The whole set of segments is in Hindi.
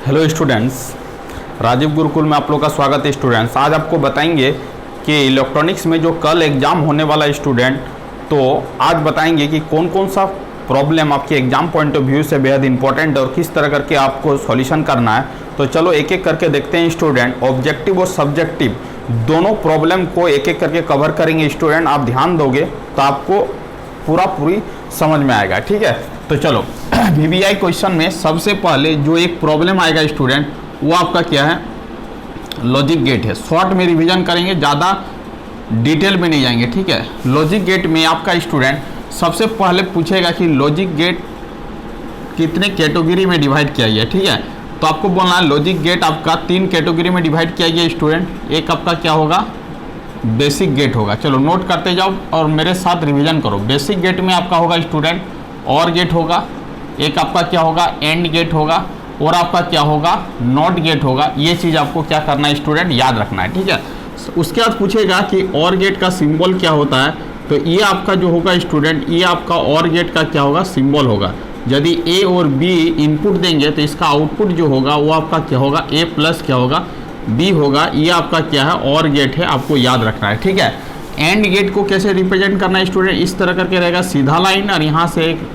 हेलो स्टूडेंट्स, राजीव गुरुकुल में आप लोग का स्वागत है। स्टूडेंट्स, आज आपको बताएंगे कि इलेक्ट्रॉनिक्स में जो कल एग्ज़ाम होने वाला है स्टूडेंट, तो आज बताएंगे कि कौन कौन सा प्रॉब्लम आपके एग्ज़ाम पॉइंट ऑफ व्यू से बेहद इंपॉर्टेंट है और किस तरह करके आपको सॉल्यूशन करना है। तो चलो एक एक करके देखते हैं स्टूडेंट। ऑब्जेक्टिव और सब्जेक्टिव दोनों प्रॉब्लम को एक एक करके कवर करेंगे स्टूडेंट। आप ध्यान दोगे तो आपको पूरी समझ में आएगा, ठीक है। तो चलो VBI क्वेश्चन में सबसे पहले जो एक प्रॉब्लम आएगा स्टूडेंट, वो आपका क्या है, लॉजिक गेट है। शॉर्ट में रिवीजन करेंगे, ज़्यादा डिटेल में नहीं जाएंगे, ठीक है। लॉजिक गेट में आपका स्टूडेंट सबसे पहले पूछेगा कि लॉजिक गेट कितने कैटेगरी में डिवाइड किया गया है, ठीक है। तो आपको बोलना है लॉजिक गेट आपका 3 कैटेगरी में डिवाइड किया गया स्टूडेंट। एक आपका क्या होगा, बेसिक गेट होगा। चलो नोट करते जाओ और मेरे साथ रिवीजन करो। बेसिक गेट में आपका होगा स्टूडेंट और गेट होगा, एक आपका क्या होगा, एंड गेट होगा, और आपका क्या होगा, नॉट गेट होगा। ये चीज़ आपको क्या करना है स्टूडेंट, याद रखना है, ठीक है। उसके बाद पूछेगा कि और गेट का सिंबल क्या होता है। तो ये आपका जो होगा स्टूडेंट, ये आपका और गेट का क्या होगा, सिंबल होगा। यदि ए और बी इनपुट देंगे तो इसका आउटपुट जो होगा वो आपका क्या होगा, ए प्लस क्या होगा, बी होगा। ये आपका क्या है, और गेट है, आपको याद रखना है, ठीक है। एंड गेट को कैसे रिप्रेजेंट करना है स्टूडेंट, इस तरह करके रहेगा, सीधा लाइन और यहाँ से एक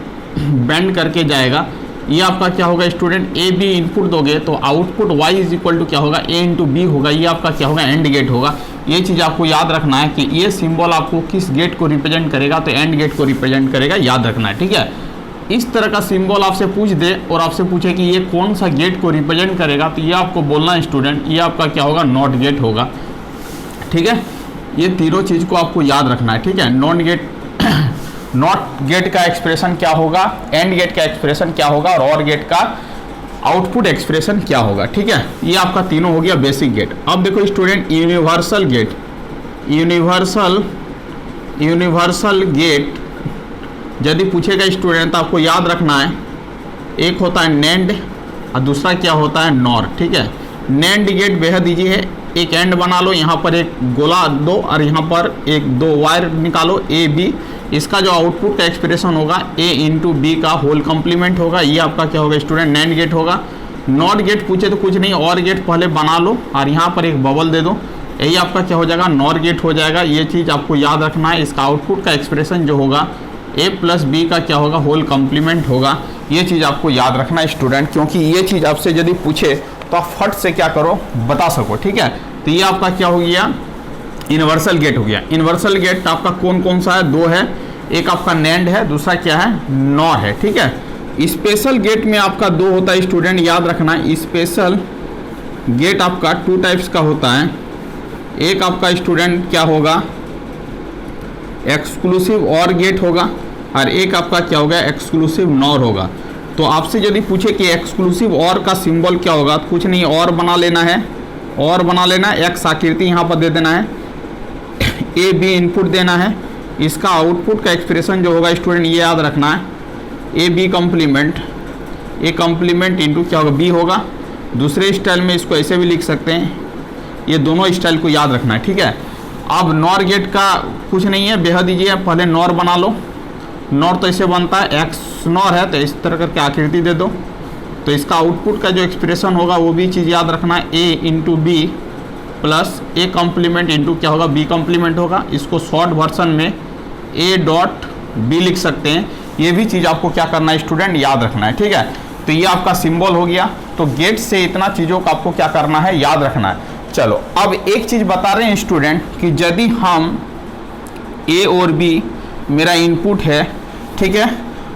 बेंड करके जाएगा। ये आपका क्या होगा स्टूडेंट, ए बी इनपुट दोगे तो output Y is equal to क्या होगा, ए इंटू बी होगा। ये आपका क्या होगा, एंड गेट होगा। ये चीज़ आपको याद रखना है कि ये सिंबल आपको किस गेट को रिप्रेजेंट करेगा, तो एंड गेट को रिप्रेजेंट करेगा, याद रखना है, ठीक है। इस तरह का सिंबल आपसे पूछ दे और आपसे पूछे कि ये कौन सा गेट को रिप्रेजेंट करेगा, तो ये आपको बोलना है स्टूडेंट, ये आपका क्या होगा, नॉट गेट होगा, ठीक है। ये तीनों चीज़ को आपको याद रखना है, ठीक है। नॉट गेट का एक्सप्रेशन क्या होगा, एंड गेट का एक्सप्रेशन क्या होगा, और गेट का आउटपुट एक्सप्रेशन क्या होगा, ठीक है। ये आपका तीनों हो गया बेसिक गेट। अब देखो student, universal gate, universal gate यदि पूछेगा स्टूडेंट तो आपको याद रखना है, एक होता है नेंड और दूसरा क्या होता है, नॉर, ठीक है। नेंड गेट बेहद ईजी है, एक एंड बना लो, यहाँ पर एक गोला दो और यहाँ पर एक 2 वायर निकालो, ए बी। इसका जो आउटपुट का एक्सप्रेशन होगा ए इंटू बी का होल कम्प्लीमेंट होगा। ये आपका क्या होगा स्टूडेंट, नैंड गेट होगा। नॉट गेट पूछे तो कुछ नहीं, और गेट पहले बना लो और यहाँ पर एक बबल दे दो, यही आपका क्या हो जाएगा, नॉर गेट हो जाएगा। ये चीज़ आपको याद रखना है। इसका आउटपुट का एक्सप्रेशन जो होगा ए प्लस बी का क्या होगा, होल कम्प्लीमेंट होगा। ये चीज़ आपको याद रखना है स्टूडेंट, क्योंकि ये चीज़ आपसे यदि पूछे तो आप फट से क्या करो, बता सको, ठीक है। तो ये आपका क्या हो गया, यूनिवर्सल गेट हो गया। यूनिवर्सल गेट आपका कौन कौन सा है, 2 है, एक आपका नैंड है, दूसरा क्या है, नॉर है, ठीक है। स्पेशल गेट में आपका 2 होता है स्टूडेंट, याद रखना है। स्पेशल गेट आपका 2 टाइप्स का होता है। एक आपका स्टूडेंट क्या होगा, एक्सक्लूसिव और गेट होगा, और एक आपका क्या होगा, एक्सक्लूसिव नॉर होगा। तो आपसे यदि पूछे कि एक्सक्लूसिव और का सिंबल क्या होगा, तो कुछ नहीं, और बना लेना है, और बना लेना है, एक्स आकृति यहाँ पर दे देना है, ए बी इनपुट देना है। इसका आउटपुट का एक्सप्रेशन जो होगा स्टूडेंट, ये याद रखना है, A B complement, A complement into क्या होगा, बी होगा। दूसरे स्टाइल में इसको ऐसे भी लिख सकते हैं, ये दोनों स्टाइल को याद रखना है, ठीक है। अब नॉर गेट का कुछ नहीं है, बेहद ईजी है, पहले नॉर बना लो। नॉर तो ऐसे बनता है, एक्स नॉर है तो इस तरह करके आकृति दे दो। तो इसका आउटपुट का जो एक्सप्रेशन होगा वो भी चीज़ याद रखना है, A into B plus A complement into क्या होगा, बी कम्प्लीमेंट होगा। इसको शॉर्ट वर्सन में ए डॉट बी लिख सकते हैं। ये भी चीज़ आपको क्या करना है स्टूडेंट, याद रखना है, ठीक है। तो ये आपका सिंबल हो गया। तो गेट से इतना चीज़ों का आपको क्या करना है, याद रखना है। चलो अब एक चीज़ बता रहे हैं स्टूडेंट कि यदि हम ए और बी मेरा इनपुट है, ठीक है,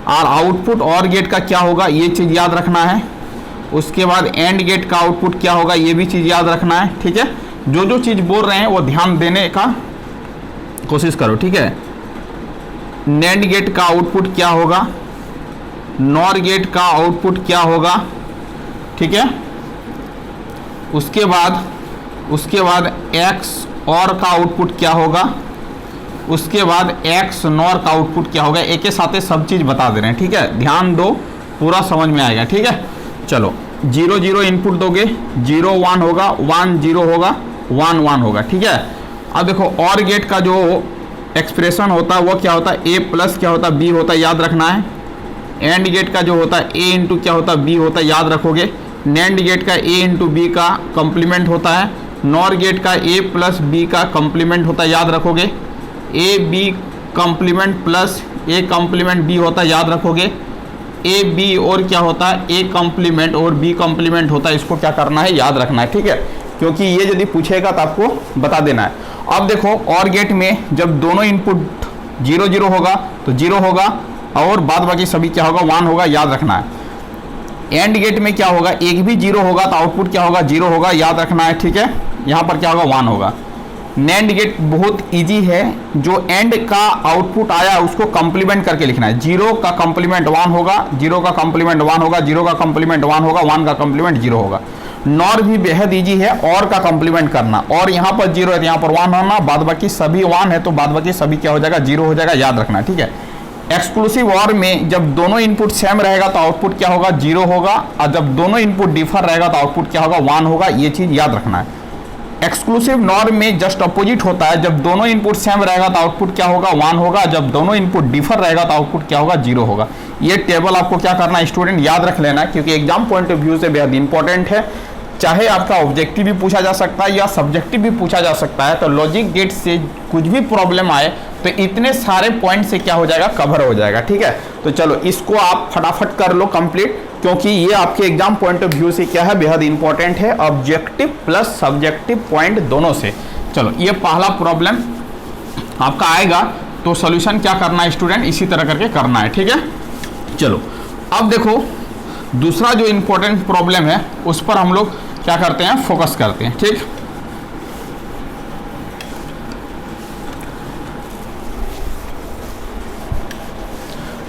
और आउटपुट और गेट का क्या होगा, ये चीज़ याद रखना है। उसके बाद एंड गेट का आउटपुट क्या होगा, ये भी चीज़ याद रखना है, ठीक है। जो जो चीज़ बोल रहे हैं वो ध्यान देने का कोशिश करो, ठीक है। नैंड गेट का आउटपुट क्या होगा, नॉर गेट का आउटपुट क्या होगा, ठीक है। उसके बाद एक्स और का आउटपुट क्या होगा, उसके बाद एक्स नॉर का आउटपुट क्या होगा। एक के साथ सब चीज़ बता दे रहे हैं, ठीक है। ध्यान दो, पूरा समझ में आएगा, ठीक है। चलो 0 0 इनपुट दोगे, 0 1 होगा, 1 0 होगा, 1 1 होगा, ठीक है। अब देखो और गेट का जो एक्सप्रेशन होता है वो क्या होता है, ए प्लस क्या होता है, बी होता है, याद रखना है। एंड गेट का जो होता है ए इंटू क्या होता है, बी होता है, याद रखोगे। नैंड गेट का ए इंटू बी का कंप्लीमेंट होता है, नॉर गेट का ए प्लस बी का कंप्लीमेंट होता है, याद रखोगे। A B complement plus A complement B होता है, याद रखोगे। ए बी और क्या होता है, ए कंप्लीमेंट और बी कंप्लीमेंट होता है, इसको क्या करना है, याद रखना है, ठीक है, क्योंकि ये यदि पूछेगा तो आपको बता देना है। अब देखो और गेट में जब दोनों इनपुट 0 0 होगा तो 0 होगा और बाद बाकी सभी क्या होगा, 1 होगा, याद रखना है। एंड गेट में क्या होगा, एक भी 0 होगा तो आउटपुट क्या होगा, 0 होगा, याद रखना है, ठीक है। यहाँ पर क्या होगा, 1 होगा। नैंड गेट बहुत इजी है, जो एंड का आउटपुट आया उसको कंप्लीमेंट करके लिखना है। 0 का कंप्लीमेंट 1 होगा, 0 का कंप्लीमेंट 1 होगा, 0 का कंप्लीमेंट 1 होगा, 1 का कंप्लीमेंट 0 होगा। नॉर भी बेहद इजी है, और का कंप्लीमेंट करना, और यहाँ पर 0 है तो यहाँ पर 1 होना, बाद बाकी सभी 1 है तो बाद बाकी सभी क्या हो जाएगा, 0 हो जाएगा, याद रखना है, ठीक है। एक्सक्लूसिव और में जब दोनों इनपुट सेम रहेगा तो आउटपुट क्या होगा, 0 होगा, और जब दोनों इनपुट डिफर रहेगा तो आउटपुट क्या होगा, 1 होगा, ये चीज याद रखना है। एक्सक्लूसिव नॉर में जस्ट अपोजिट होता है, जब दोनों इनपुट सेम रहेगा तो आउटपुट क्या होगा, 1 होगा, जब दोनों इनपुट डिफर रहेगा तो आउटपुट क्या होगा, 0 होगा। ये टेबल आपको क्या करना है स्टूडेंट, याद रख लेना है, क्योंकि एग्जाम पॉइंट ऑफ व्यू से बेहद इंपॉर्टेंट है। चाहे आपका ऑब्जेक्टिव भी पूछा जा सकता है या सब्जेक्टिव भी पूछा जा सकता है, तो लॉजिक गेट से कुछ भी प्रॉब्लम आए तो इतने सारे पॉइंट से क्या हो जाएगा, कवर हो जाएगा, ठीक है। तो चलो इसको आप फटाफट कर लो कंप्लीट, क्योंकि ये आपके एग्जाम पॉइंट ऑफ व्यू से क्या है, बेहद इंपॉर्टेंट है, ऑब्जेक्टिव प्लस सब्जेक्टिव पॉइंट दोनों से। चलो ये पहला प्रॉब्लम आपका आएगा, तो सॉल्यूशन क्या करना है स्टूडेंट, इसी तरह करके करना है, ठीक है। चलो अब देखो दूसरा जो इंपॉर्टेंट प्रॉब्लम है उस पर हम लोग क्या करते हैं, फोकस करते हैं, ठीक।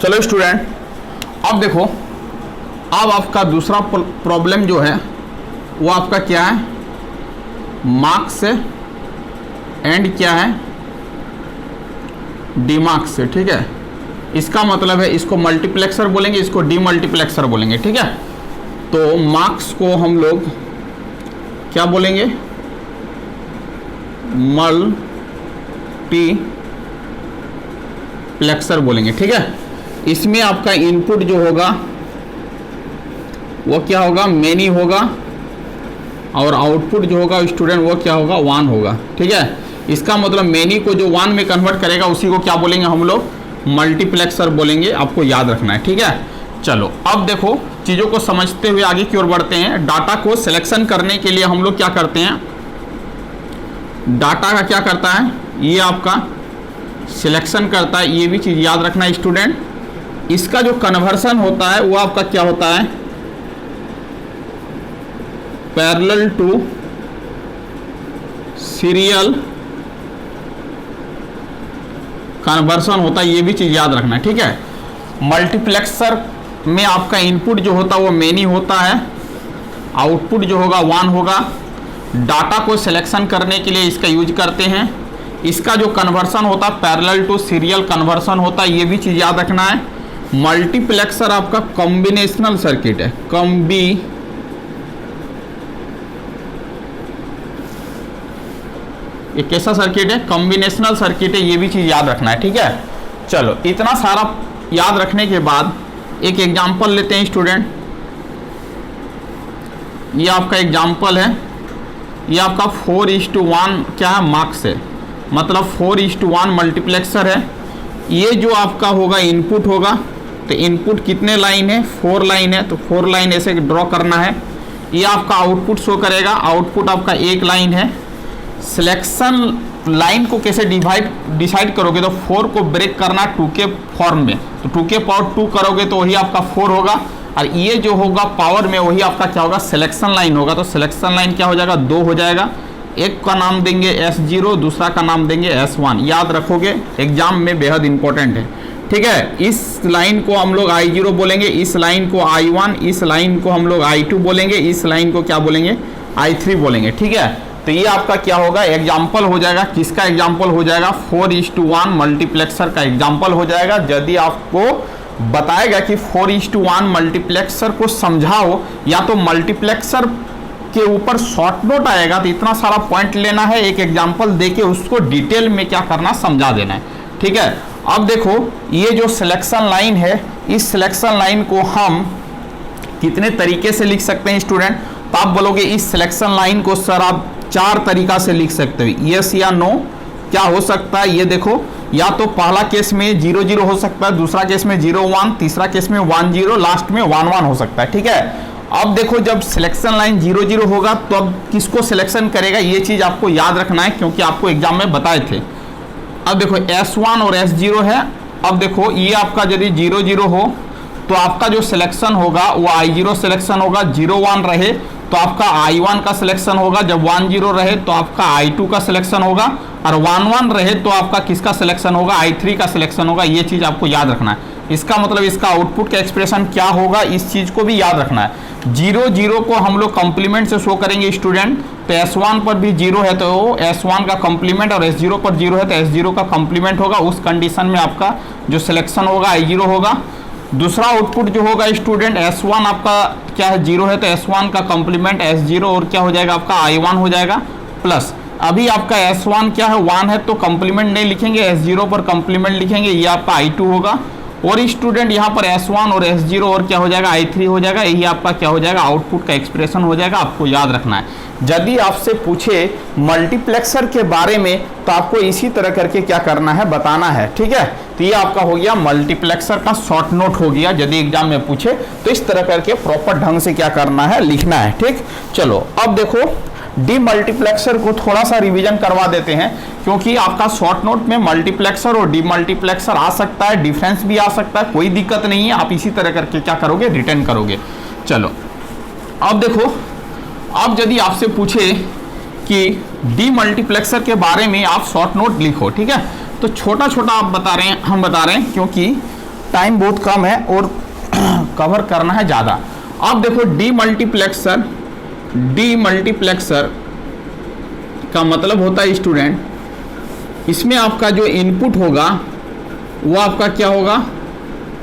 चलो स्टूडेंट अब देखो, अब आपका दूसरा प्रॉब्लम जो है वो आपका क्या है, मार्क्स से एंड क्या है, डी मार्क्स से, ठीक है। इसका मतलब है इसको मल्टीप्लेक्सर बोलेंगे, इसको डीमल्टीप्लेक्सर बोलेंगे, ठीक है। तो मार्क्स को हम लोग क्या बोलेंगे, मल्टीप्लेक्सर बोलेंगे, ठीक है। इसमें आपका इनपुट जो होगा वो क्या होगा, मेनी होगा, और आउटपुट जो होगा स्टूडेंट वो क्या होगा, 1 होगा, ठीक है। इसका मतलब मेनी को जो 1 में कन्वर्ट करेगा उसी को क्या बोलेंगे हम लोग, मल्टीप्लेक्सर बोलेंगे, आपको याद रखना है, ठीक है। चलो अब देखो चीज़ों को समझते हुए आगे की ओर बढ़ते हैं। डाटा को सिलेक्शन करने के लिए हम लोग क्या करते हैं, डाटा का क्या करता है, ये आपका सिलेक्शन करता है, ये भी चीज़ याद रखना है स्टूडेंट। इसका जो कन्वर्सन होता है वो आपका क्या होता है, पैरेलल टू सीरियल कन्वर्सन होता है, ये भी चीज़ याद रखना है, ठीक है। मल्टीप्लेक्सर में आपका इनपुट जो होता है वो मेनी होता है, आउटपुट जो होगा 1 होगा। डाटा को सिलेक्शन करने के लिए इसका यूज करते हैं। इसका जो कन्वर्सन होता है पैरेलल टू सीरियल कन्वर्सन होता है, ये भी चीज़ याद रखना है। मल्टीप्लेक्सर आपका कॉम्बिनेशनल सर्किट है, ये कैसा सर्किट है, कॉम्बिनेशनल सर्किट है, ये भी चीज़ याद रखना है, ठीक है। चलो इतना सारा याद रखने के बाद एक एग्जांपल लेते हैं स्टूडेंट। ये आपका एग्जांपल है, ये आपका 4:1 क्या है, मार्क्स है, मतलब 4:1 मल्टीप्लेक्सर है। ये जो आपका होगा इनपुट होगा, तो इनपुट कितने लाइन है, 4 लाइन है, तो 4 लाइन ऐसे ड्रॉ करना है। ये आपका आउटपुट शो करेगा, आउटपुट आपका 1 लाइन है। सिलेक्शन लाइन को कैसे डिसाइड करोगे, तो 4 को ब्रेक करना 2 के फॉर्म में, तो 2 के पावर 2 करोगे तो वही आपका 4 होगा, और ये जो होगा पावर में वही आपका क्या होगा, सिलेक्शन लाइन होगा। तो सिलेक्शन लाइन क्या हो जाएगा, 2 हो जाएगा। एक का नाम देंगे S0, दूसरा का नाम देंगे S1, याद रखोगे एग्जाम में बेहद इंपॉर्टेंट है, ठीक है। इस लाइन को हम लोग I0 बोलेंगे, इस लाइन को I1, इस लाइन को हम लोग I2 बोलेंगे, इस लाइन को क्या बोलेंगे, I3 बोलेंगे, ठीक है। तो ये आपका क्या होगा, एग्जाम्पल हो जाएगा, किसका एग्जाम्पल हो जाएगा, 4:1 मल्टीप्लेक्सर का एग्जाम्पल हो जाएगा। यदि आपको बताएगा कि 4:1 मल्टीप्लेक्सर को समझाओ, या तो मल्टीप्लेक्सर के ऊपर शॉर्ट नोट आएगा, तो इतना सारा पॉइंट लेना है, एक एग्जाम्पल देके उसको डिटेल में क्या करना, समझा देना है, ठीक है। अब देखो ये जो सिलेक्शन लाइन है, इस सिलेक्शन लाइन को हम कितने तरीके से लिख सकते हैं स्टूडेंट? तो आप बोलोगे इस सिलेक्शन लाइन को सर आप 4 तरीका से लिख सकते हो, यस या नो। क्या हो सकता है ये देखो, या तो पहला केस में 0 0 हो सकता है, दूसरा केस में 0 1, तीसरा केस में 1 0, लास्ट में 1 1 हो सकता है। ठीक है, अब देखो जब सिलेक्शन लाइन 0 0 होगा तो अब किसको सिलेक्शन करेगा, ये चीज आपको याद रखना है, क्योंकि आपको एग्जाम में बताए थे। अब देखो S1 और S0 है। अब देखो ये आपका यदि 0 0 हो तो आपका जो सिलेक्शन होगा वो I0 सिलेक्शन होगा, 0 1 रहे तो आपका I1 का सिलेक्शन होगा, जब 1 0 रहे तो आपका I2 का सिलेक्शन होगा, और 1 1 रहे तो आपका किसका सिलेक्शन होगा, I3 का सिलेक्शन होगा। ये चीज़ आपको याद रखना है। इसका मतलब इसका आउटपुट का एक्सप्रेशन क्या होगा, इस चीज़ को भी याद रखना है। 0 0 को हम लोग कंप्लीमेंट से शो करेंगे स्टूडेंट, तो S1 पर भी 0 है तो S1 का कंप्लीमेंट, और S0 पर 0 है तो S0 का कंप्लीमेंट होगा। उस कंडीशन में आपका जो सिलेक्शन होगा I0 होगा। दूसरा आउटपुट जो होगा स्टूडेंट, S1 आपका क्या है 0 है तो S1 का कंप्लीमेंट S0 और क्या हो जाएगा आपका I1 हो जाएगा, प्लस अभी आपका S1 क्या है 1 है तो कंप्लीमेंट नहीं लिखेंगे, S0 पर कंप्लीमेंट लिखेंगे, ये आपका I2 होगा। और स्टूडेंट यहाँ पर S1 और S0 और क्या हो जाएगा I3 हो जाएगा। यही आपका क्या हो जाएगा आउटपुट का एक्सप्रेशन हो जाएगा। आपको याद रखना है, यदि आपसे पूछे मल्टीप्लेक्सर के बारे में तो आपको इसी तरह करके क्या करना है, बताना है। ठीक है, तो ये आपका हो गया मल्टीप्लेक्सर का शॉर्ट नोट हो गया। यदि एग्जाम में पूछे तो इस तरह करके प्रॉपर ढंग से क्या करना है, लिखना है। ठीक, चलो अब देखो डीमल्टीप्लेक्सर को थोड़ा सा रिवीजन करवा देते हैं, क्योंकि आपका शॉर्ट नोट में मल्टीप्लेक्सर और डीमल्टीप्लेक्सर आ सकता है, डिफरेंस भी आ सकता है, कोई दिक्कत नहीं है। आप इसी तरह करके क्या करोगे, रिटर्न करोगे। चलो अब देखो, अब यदि आपसे पूछे कि डीमल्टीप्लेक्सर के बारे में आप शॉर्ट नोट लिखो, ठीक है, तो छोटा छोटा आप बता रहे हैं, हम बता रहे हैं, क्योंकि टाइम बहुत कम है और कवर करना है ज़्यादा। अब देखो डीमल्टीप्लेक्सर का मतलब होता है स्टूडेंट, इसमें आपका जो इनपुट होगा वो आपका क्या होगा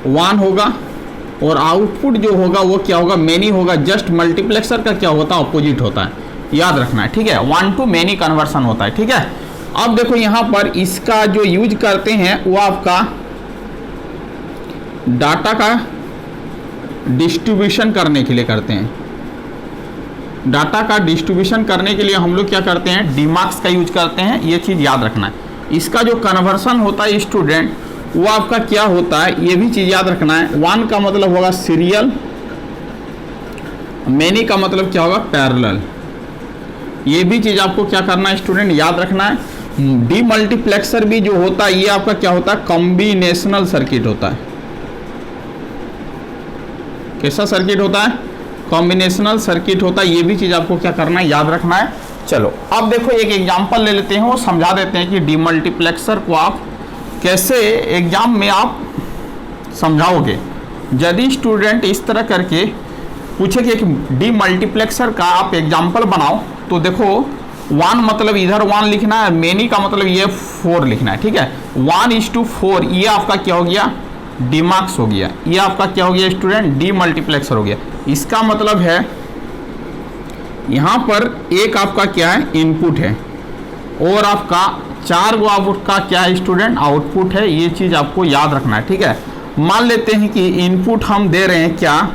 1 होगा, और आउटपुट जो होगा वो क्या होगा, मैनी होगा। जस्ट मल्टीप्लेक्सर का क्या होता है, अपोजिट होता है, याद रखना है। ठीक है, 1 to मैनी कन्वर्सन होता है। ठीक है, अब देखो यहाँ पर इसका जो यूज करते हैं वो आपका डाटा का डिस्ट्रीब्यूशन करने के लिए करते हैं। डाटा का डिस्ट्रीब्यूशन करने के लिए हम लोग क्या करते हैं, डीमार्क्स का यूज करते हैं। ये चीज़ याद रखना है। इसका जो कन्वर्सन होता है स्टूडेंट वो आपका क्या होता है, ये भी चीज़ याद रखना है। 1 का मतलब होगा सीरियल, मैनी का मतलब क्या होगा, पैरेलल। ये भी चीज़ आपको क्या करना है स्टूडेंट, याद रखना है। डीमल्टीप्लेक्सर भी जो होता है ये आपका क्या होता है, कॉम्बिनेशनल सर्किट होता है। कैसा सर्किट होता है, कॉम्बिनेशनल सर्किट होता है। ये भी चीज़ आपको क्या करना है, याद रखना है। चलो अब देखो एक एग्जांपल ले लेते हैं, वो समझा देते हैं कि डीमल्टीप्लेक्सर को आप कैसे एग्जाम में आप समझाओगे। यदि स्टूडेंट इस तरह करके पूछे कि डीमल्टीप्लेक्सर का आप एग्जांपल बनाओ, तो देखो 1 मतलब इधर 1 लिखना है, मैनी का मतलब ये 4 लिखना है। ठीक है, 1:4 ये आपका क्या हो गया, डीमार्क्स हो गया। ये आपका क्या हो गया स्टूडेंट, डीमल्टीप्लेक्सर हो गया। इसका मतलब है यहाँ पर एक आपका क्या है, इनपुट है, और आपका 4 गो आपका क्या है स्टूडेंट, आउटपुट है। ये चीज़ आपको याद रखना है। ठीक है, मान लेते हैं कि इनपुट हम दे रहे हैं क्या,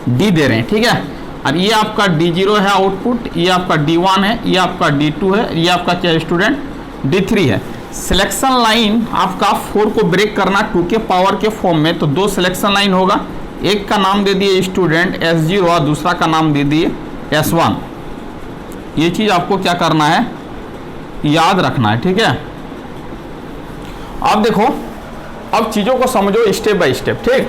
D दे रहे हैं। ठीक है, और ये आपका D0 है आउटपुट, ये आपका D1 है, ये आपका D2 है, ये आपका क्या है स्टूडेंट, D3 है। सिलेक्शन लाइन आपका 4 को ब्रेक करना 2 के पावर के फॉर्म में, तो 2 सिलेक्शन लाइन होगा। एक का नाम दे दिए स्टूडेंट S0 और दूसरा का नाम दे दिए S1। ये चीज़ आपको क्या करना है, याद रखना है। ठीक है, अब देखो, अब चीज़ों को समझो स्टेप बाय स्टेप। ठीक,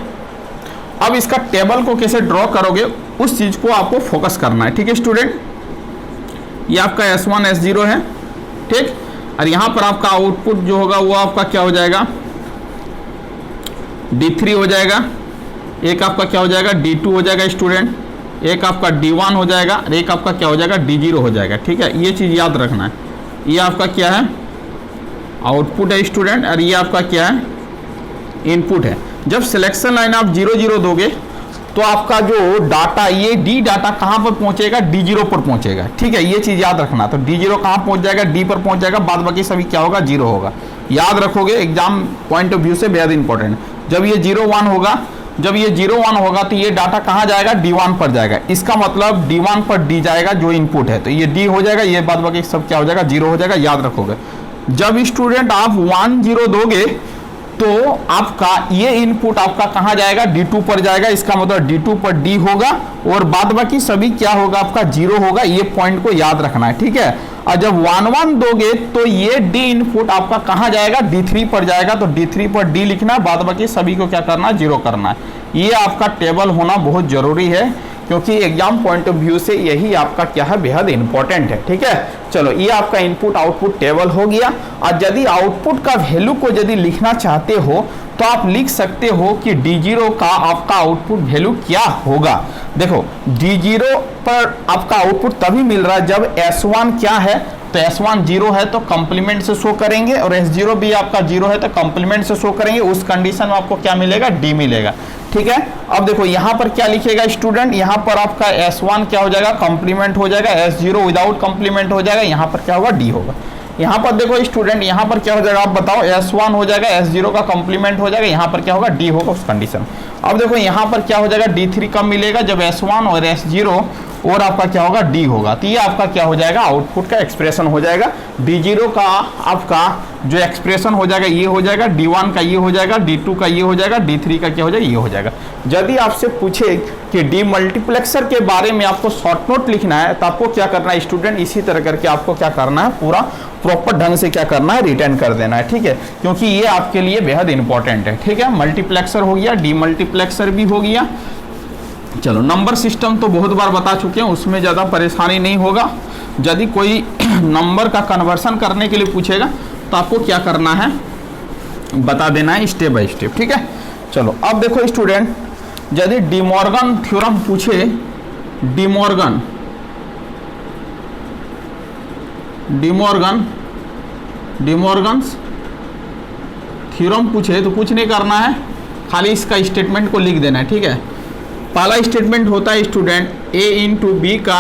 अब इसका टेबल को कैसे ड्रॉ करोगे उस चीज़ को आपको फोकस करना है। ठीक है स्टूडेंट, ये आपका S1 S0 है। ठीक, और यहाँ पर आपका आउटपुट जो होगा वो आपका क्या हो जाएगा, D3 हो जाएगा। एक आपका क्या हो जाएगा, D2 हो जाएगा स्टूडेंट। एक आपका D1 हो जाएगा, और एक आपका क्या हो जाएगा, D0 हो जाएगा। ठीक है, ये चीज़ याद रखना है। ये आपका क्या है, आउटपुट है स्टूडेंट, और ये आपका क्या है, इनपुट है। जब सिलेक्शन लाइन आप 0 0 दोगे तो आपका जो डाटा, ये D डाटा कहाँ पर पहुँचेगा, D0 पर पहुँचेगा। ठीक है, ये चीज़ याद रखना। तो D0 कहाँ पहुँच जाएगा, D पर पहुँच जाएगा, बाद बाकी सभी क्या होगा, 0 होगा। याद रखोगे, एग्जाम पॉइंट ऑफ व्यू से बेहद इंपॉर्टेंट। जब ये 0 1 होगा जब ये 0 1 होगा तो ये डाटा कहाँ जाएगा, D1 पर जाएगा। इसका मतलब D1 पर D जाएगा जो इनपुट है, तो ये D हो जाएगा, ये बाद बाकी सब क्या हो जाएगा, 0 हो जाएगा। याद रखोगे जब स्टूडेंट आप 1 0 दोगे तो आपका ये इनपुट आपका कहाँ जाएगा, D2 पर जाएगा। इसका मतलब D2 पर D होगा और बाद बाकी सभी क्या होगा, आपका 0 होगा। ये पॉइंट को याद रखना है, ठीक है। और जब 1 1 दोगे तो ये D इनपुट आपका कहाँ जाएगा, D3 पर जाएगा। तो D3 पर D लिखना, बाद बाकी सभी को क्या करना है, 0 करना है। ये आपका टेबल होना बहुत जरूरी है, क्योंकि एग्जाम पॉइंट ऑफ व्यू से यही आपका क्या है, बेहद इंपॉर्टेंट है, ठीक है। चलो ये आपका इनपुट आउटपुट टेबल हो गया। और यदि आउटपुट का वैल्यू को यदि लिखना चाहते हो तो आप लिख सकते हो कि D0 का आपका आउटपुट वैल्यू क्या होगा। देखो D0 पर आपका आउटपुट तभी मिल रहा है जब S1 क्या है, तो S1 0 है तो कंप्लीमेंट से शो करेंगे, और S0 भी आपका 0 है तो कंप्लीमेंट से शो करेंगे। उस कंडीशन में आपको क्या मिलेगा, D मिलेगा, ठीक है। अब देखो यहाँ पर क्या लिखेगा स्टूडेंट, यहाँ पर आपका S1 क्या हो जाएगा, कंप्लीमेंट हो जाएगा, S0 विदाउट कंप्लीमेंट हो जाएगा, यहाँ पर क्या होगा, D होगा। यहाँ पर देखो स्टूडेंट, यहाँ पर क्या हो जाएगा, आप बताओ, S1 हो जाएगा, S0 का कंप्लीमेंट हो जाएगा, यहाँ पर क्या होगा, D होगा उस कंडीशन। अब देखो यहाँ पर क्या हो जाएगा, D3 कब मिलेगा, जब S1 और S0 और आपका क्या होगा, D होगा। तो ये आपका क्या हो जाएगा, आउटपुट का एक्सप्रेशन हो जाएगा। D0 का आपका जो एक्सप्रेशन हो जाएगा ये हो जाएगा, D1 का ये हो जाएगा, D2 का ये हो जाएगा, D3 का क्या हो जाएगा, ये हो जाएगा। यदि आपसे पूछे कि डीमल्टीप्लेक्सर के बारे में आपको शॉर्ट नोट लिखना है तो आपको क्या करना है स्टूडेंट, इसी तरह करके आपको क्या करना है, पूरा प्रॉपर ढंग से क्या करना है, रिटर्न कर देना है, ठीक है। क्योंकि ये आपके लिए बेहद इंपॉर्टेंट है, ठीक है। मल्टीप्लेक्सर हो गया, डीमल्टीप्लेक्सर भी हो गया। चलो नंबर सिस्टम तो बहुत बार बता चुके हैं, उसमें ज़्यादा परेशानी नहीं होगा। यदि कोई नंबर का कन्वर्सन करने के लिए पूछेगा तो आपको क्या करना है, बता देना है स्टेप बाय स्टेप, ठीक है। चलो अब देखो स्टूडेंट, यदि डिमॉर्गन थ्योरम पूछे, डिमॉर्गन्स थ्योरम पूछे तो कुछ नहीं करना है, खाली इसका स्टेटमेंट को लिख देना है, ठीक है। पहला स्टेटमेंट होता है स्टूडेंट A इंटू बी का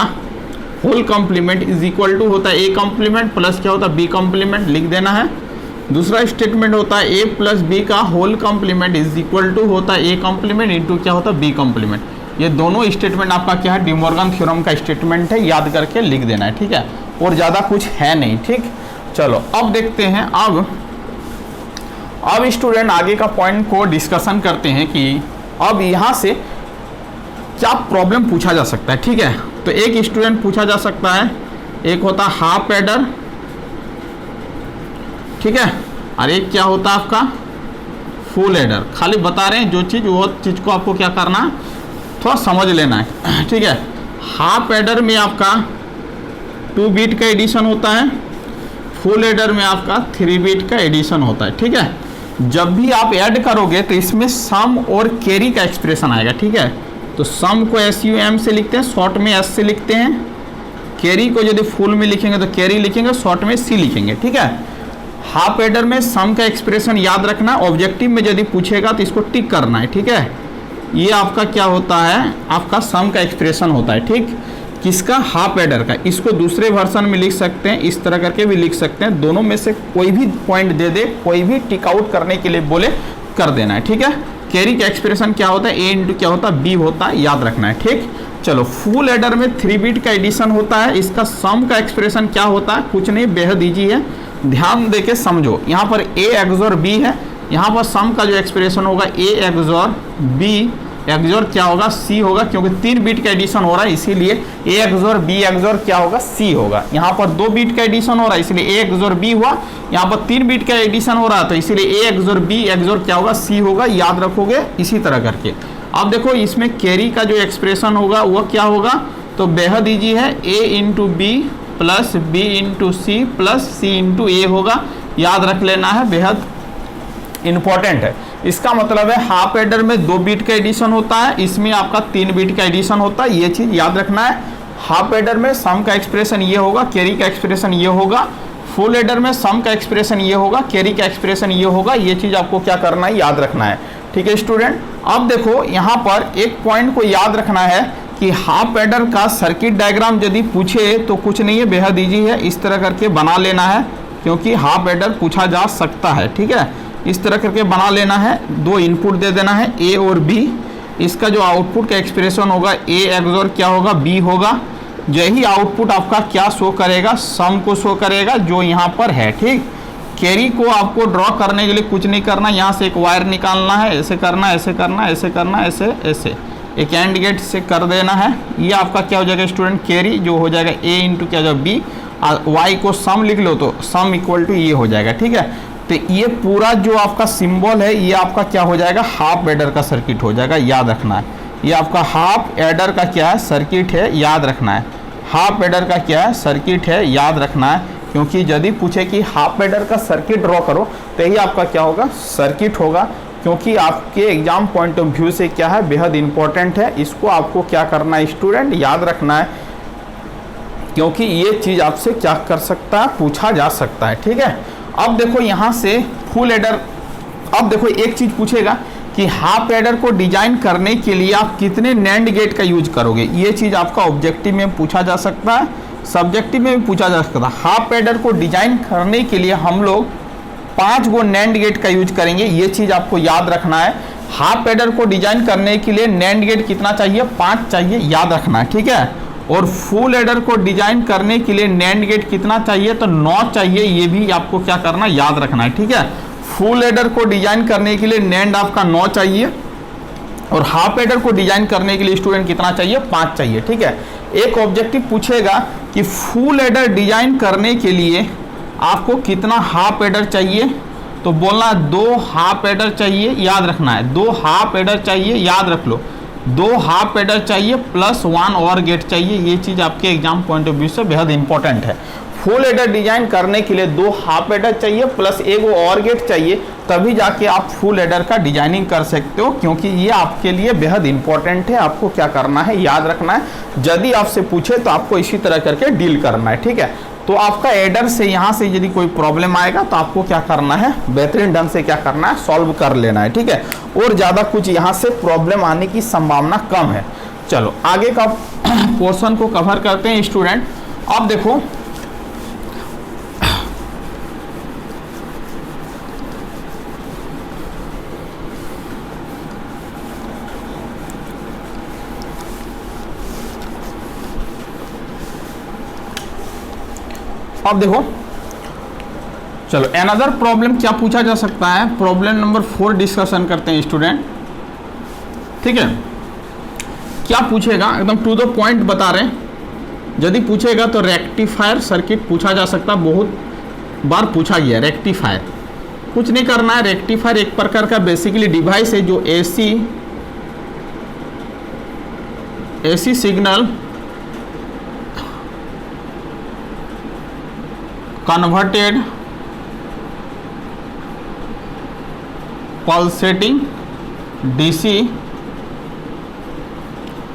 whole complement is equal to होता है A कॉम्प्लीमेंट प्लस क्या होता है, B कॉम्प्लीमेंट, लिख देना है। दूसरा स्टेटमेंट होता है A प्लस बी का whole complement is equal to होता है A कॉम्प्लीमेंट इंटू क्या होता है, B कॉम्प्लीमेंट। ये दोनों स्टेटमेंट आपका क्या है, डिमॉर्गन थ्योरम का स्टेटमेंट है, याद करके लिख देना है, ठीक है। और ज़्यादा कुछ है नहीं, ठीक। चलो अब देखते हैं, अब स्टूडेंट आगे का पॉइंट को डिस्कशन करते हैं कि अब यहाँ से क्या प्रॉब्लम पूछा जा सकता है, ठीक है। तो एक स्टूडेंट पूछा जा सकता है, एक होता है हाफ एडर, ठीक है, और एक क्या होता है आपका फुल एडर। खाली बता रहे हैं जो चीज़, वो चीज़ को आपको क्या करना है, थोड़ा समझ लेना है, ठीक है। हाफ एडर में आपका 2 बिट का एडिशन होता है, फुल एडर में आपका 3 बिट का एडिशन होता है, ठीक है। जब भी आप ऐड करोगे तो इसमें सम और कैरी का एक्सप्रेशन आएगा, ठीक है। तो सम को SUM से लिखते हैं, शॉर्ट में S से लिखते हैं। कैरी को यदि फुल में लिखेंगे तो कैरी लिखेंगे, शॉर्ट में C लिखेंगे, ठीक है। हाफ एडर में सम का एक्सप्रेशन याद रखना, ऑब्जेक्टिव में यदि पूछेगा तो इसको टिक करना है, ठीक है। ये आपका क्या होता है, आपका सम का एक्सप्रेशन होता है, ठीक। किसका, हाफ एडर का। इसको दूसरे वर्जन में लिख सकते हैं, इस तरह करके भी लिख सकते हैं। दोनों में से कोई भी पॉइंट दे दे, कोई भी टिक आउट करने के लिए बोले, कर देना है, ठीक है। कैरी का एक्सप्रेशन क्या होता है, A इंटू क्या होता है, B होता है, याद रखना है, ठीक। चलो फुल एडर में 3 बिट का एडिशन होता है, इसका सम का एक्सप्रेशन क्या होता है, कुछ नहीं, बेहद ईजी है, ध्यान दे के समझो। यहाँ पर A एक्सोर B है, यहाँ पर सम का जो एक्सप्रेशन होगा A एक्सोर B एक्सोर क्या होगा, C होगा, क्योंकि 3 बिट का एडिशन हो रहा है इसीलिए A एक्सोर B एक्सोर क्या होगा, C होगा। यहाँ पर 2 बिट का एडिशन हो रहा है इसलिए A एक्सोर B हुआ, यहाँ पर 3 बिट का एडिशन हो रहा है तो इसीलिए A एक्सोर B एक्सोर क्या होगा, C होगा, याद रखोगे इसी तरह करके। अब देखो इसमें कैरी का जो एक्सप्रेशन होगा वो क्या होगा, तो बेहद ईजी है, A into B plus B into C plus C into A होगा, याद रख लेना है, बेहद इंपॉर्टेंट है। इसका मतलब है हाफ एडर में 2 बिट का एडिशन होता है, इसमें आपका 3 बिट का एडिशन होता है, ये चीज़ याद रखना है। हाफ एडर में सम का एक्सप्रेशन ये होगा, कैरी का एक्सप्रेशन ये होगा। फुल एडर में सम का एक्सप्रेशन ये होगा, कैरी का एक्सप्रेशन ये होगा, ये चीज़ आपको क्या करना है, याद रखना है, ठीक है स्टूडेंट। अब देखो यहाँ पर एक पॉइंट को याद रखना है कि हाफ एडर का सर्किट डायग्राम यदि पूछे तो कुछ नहीं है, बेहद ईजी है, इस तरह करके बना लेना है, क्योंकि हाफ एडर पूछा जा सकता है, ठीक है। इस तरह करके बना लेना है, 2 इनपुट दे देना है A और B, इसका जो आउटपुट का एक्सप्रेशन होगा ए एक्सोर क्या होगा, बी होगा। यही आउटपुट आपका क्या शो करेगा, सम को शो करेगा जो यहाँ पर है। ठीक, कैरी को आपको ड्रॉ करने के लिए कुछ नहीं करना, यहाँ से एक वायर निकालना है, ऐसे करना है, ऐसे करना है, ऐसे करना है, ऐसे ऐसे एक एंड गेट से कर देना है। ये आपका क्या हो जाएगा स्टूडेंट, कैरी जो हो जाएगा ए इंटू क्या हो जाएगा बी, वाई को सम लिख लो तो सम इक्वल टू ये हो जाएगा। ठीक है, तो ये पूरा जो आपका सिंबल है ये आपका क्या हो जाएगा, हाफ एडर का सर्किट हो जाएगा, याद रखना है। ये आपका हाफ एडर का क्या है, सर्किट है, याद रखना है। हाफ एडर का क्या है, सर्किट है, याद रखना है। क्योंकि यदि पूछे कि हाफ एडर का सर्किट ड्रॉ करो तो यही आपका क्या होगा, सर्किट होगा। क्योंकि आपके एग्जाम पॉइंट ऑफ व्यू से क्या है, बेहद इंपॉर्टेंट है। इसको आपको क्या करना है स्टूडेंट, याद रखना है। क्योंकि ये चीज़ आपसे क्या कर सकता है, पूछा जा सकता है। ठीक है, अब देखो यहाँ से फुल एडर, अब देखो एक चीज़ पूछेगा कि हाफ एडर को डिजाइन करने के लिए आप कितने नैंड गेट का यूज करोगे। ये चीज़ आपका ऑब्जेक्टिव में पूछा जा सकता है, सब्जेक्टिव में भी पूछा जा सकता है। हाफ एडर को डिजाइन करने के लिए हम लोग 5 गो नैंड गेट का यूज करेंगे, ये चीज़ आपको याद रखना है। हाफ एडर को डिजाइन करने के लिए नैंड गेट कितना चाहिए, 5 चाहिए, याद रखना है। ठीक है, और फुल एडर को डिजाइन करने के लिए नैंड गेट कितना चाहिए, तो 9 चाहिए, ये भी आपको क्या करना, याद रखना है। ठीक है, फुल एडर को डिजाइन करने के लिए नैंड आपका 9 चाहिए और हाफ एडर को डिजाइन करने के लिए स्टूडेंट कितना चाहिए, 5 चाहिए। ठीक है, एक ऑब्जेक्टिव पूछेगा कि फुल एडर डिजाइन करने के लिए आपको कितना हाफ एडर चाहिए, तो बोलना 2 हाफ एडर चाहिए, याद रखना है। 2 हाफ एडर चाहिए, याद रख लो, 2 हाफ एडर चाहिए प्लस 1 और गेट चाहिए। ये चीज़ आपके एग्जाम पॉइंट ऑफ व्यू से बेहद इंपॉर्टेंट है। फुल एडर डिजाइन करने के लिए 2 हाफ एडर चाहिए प्लस 1 और गेट चाहिए, तभी जाके आप फुल एडर का डिजाइनिंग कर सकते हो। क्योंकि ये आपके लिए बेहद इंपॉर्टेंट है, आपको क्या करना है, याद रखना है। यदि आपसे पूछे तो आपको इसी तरह करके डील करना है। ठीक है, तो आपका एडर से यहाँ से यदि कोई प्रॉब्लम आएगा तो आपको क्या करना है, बेहतरीन ढंग से क्या करना है, सॉल्व कर लेना है। ठीक है, और ज़्यादा कुछ यहाँ से प्रॉब्लम आने की संभावना कम है। चलो आगे का पोर्शन को कवर करते हैं स्टूडेंट। अब देखो अब देखो, चलो अनदर प्रॉब्लम क्या पूछा जा सकता है, प्रॉब्लम नंबर 4 डिस्कशन करते हैं स्टूडेंट। ठीक है, क्या पूछेगा, एकदम टू द पॉइंट बता रहे हैं। यदि पूछेगा तो रेक्टिफायर सर्किट पूछा जा सकता, बहुत बार पूछा गया। रेक्टिफायर कुछ नहीं करना है, रेक्टिफायर एक प्रकार का बेसिकली डिवाइस है जो AC signal converted pulsating DC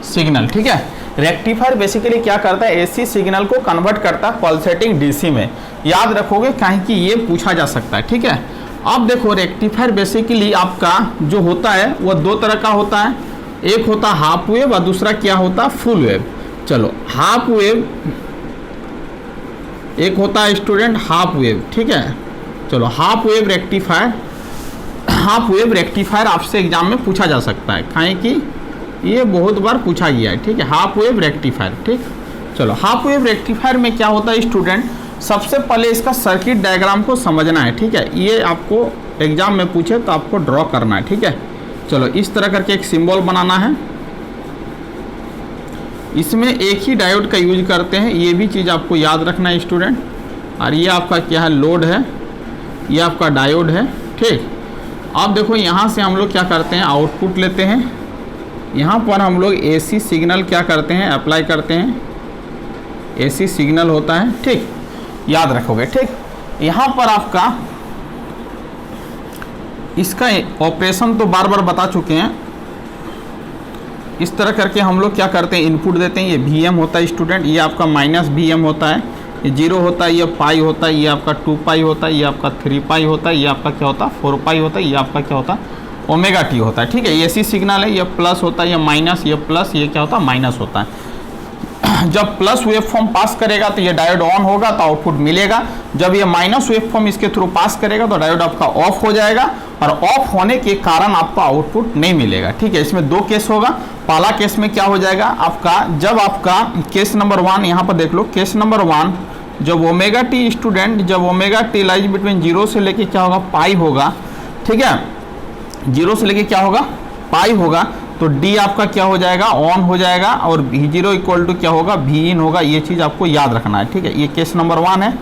signal. ठीक है, रेक्टिफायर बेसिकली क्या करता है, एसी सिग्नल को कन्वर्ट करता है पल्सेटिंग डीसी में। याद रखोगे कहीं कि ये पूछा जा सकता है। ठीक है, अब देखो रेक्टिफायर बेसिकली आपका जो होता है वो 2 तरह का होता है, एक होता है हाफ वेव और दूसरा क्या होता है, फुल वेव। चलो हाफ वेव, एक होता है स्टूडेंट हाफ वेव। ठीक है, चलो हाफ वेव रेक्टिफायर आपसे एग्जाम में पूछा जा सकता है, काहे कि ये बहुत बार पूछा गया है। ठीक है, हाफ वेव रेक्टिफायर। ठीक, चलो हाफ वेव रेक्टिफायर में क्या होता है स्टूडेंट, सबसे पहले इसका सर्किट डायग्राम को समझना है। ठीक है, ये आपको एग्जाम में पूछे तो आपको ड्रॉ करना है। ठीक है, चलो इस तरह करके एक सिंबल बनाना है, इसमें एक ही डायोड का यूज करते हैं, ये भी चीज़ आपको याद रखना है स्टूडेंट। और ये आपका क्या है, लोड है, ये आपका डायोड है। ठीक, अब देखो यहाँ से हम लोग क्या करते हैं, आउटपुट लेते हैं, यहाँ पर हम लोग एसी सिग्नल क्या करते हैं, अप्लाई करते हैं, एसी सिग्नल होता है। ठीक, याद रखोगे। ठीक, यहाँ पर आपका इसका ऑपरेशन तो बार बार बता चुके हैं। इस तरह करके हम लोग क्या करते हैं, इनपुट देते हैं, ये VM होता है स्टूडेंट, ये आपका -VM होता है, ये 0 होता है, ये पाई होता है, ये आपका 2 पाई होता है, ये आपका 3 पाई होता है, ये आपका क्या होता है 4 पाई होता है, ये आपका क्या होता है ओमेगा टी होता है। ठीक है, एसी सिग्नल है, ये प्लस होता है, ये माइनस, ये प्लस, ये क्या होता है माइनस होता है। जब प्लस वेव फॉर्म पास करेगा तो ये डायोड ऑन होगा तो आउटपुट मिलेगा, जब ये माइनस वेव फॉर्म इसके थ्रू पास करेगा तो डायोड आपका ऑफ हो जाएगा और ऑफ होने के कारण आपको आउटपुट नहीं मिलेगा। ठीक है, इसमें दो केस होगा। पहला केस में क्या हो जाएगा आपका, जब आपका केस नंबर 1 यहाँ पर देख लो, केस नंबर 1 जब ओमेगा टी स्टूडेंट, जब ओमेगा टी लाइज बिटवीन 0 से लेके क्या होगा पाई होगा, ठीक है, 0 से लेके क्या होगा पाई होगा, तो डी आपका क्या हो जाएगा ऑन हो जाएगा और V0 इक्वल टू क्या होगा V इन होगा। ये चीज़ आपको याद रखना है। ठीक है, ये केस नंबर 1 है,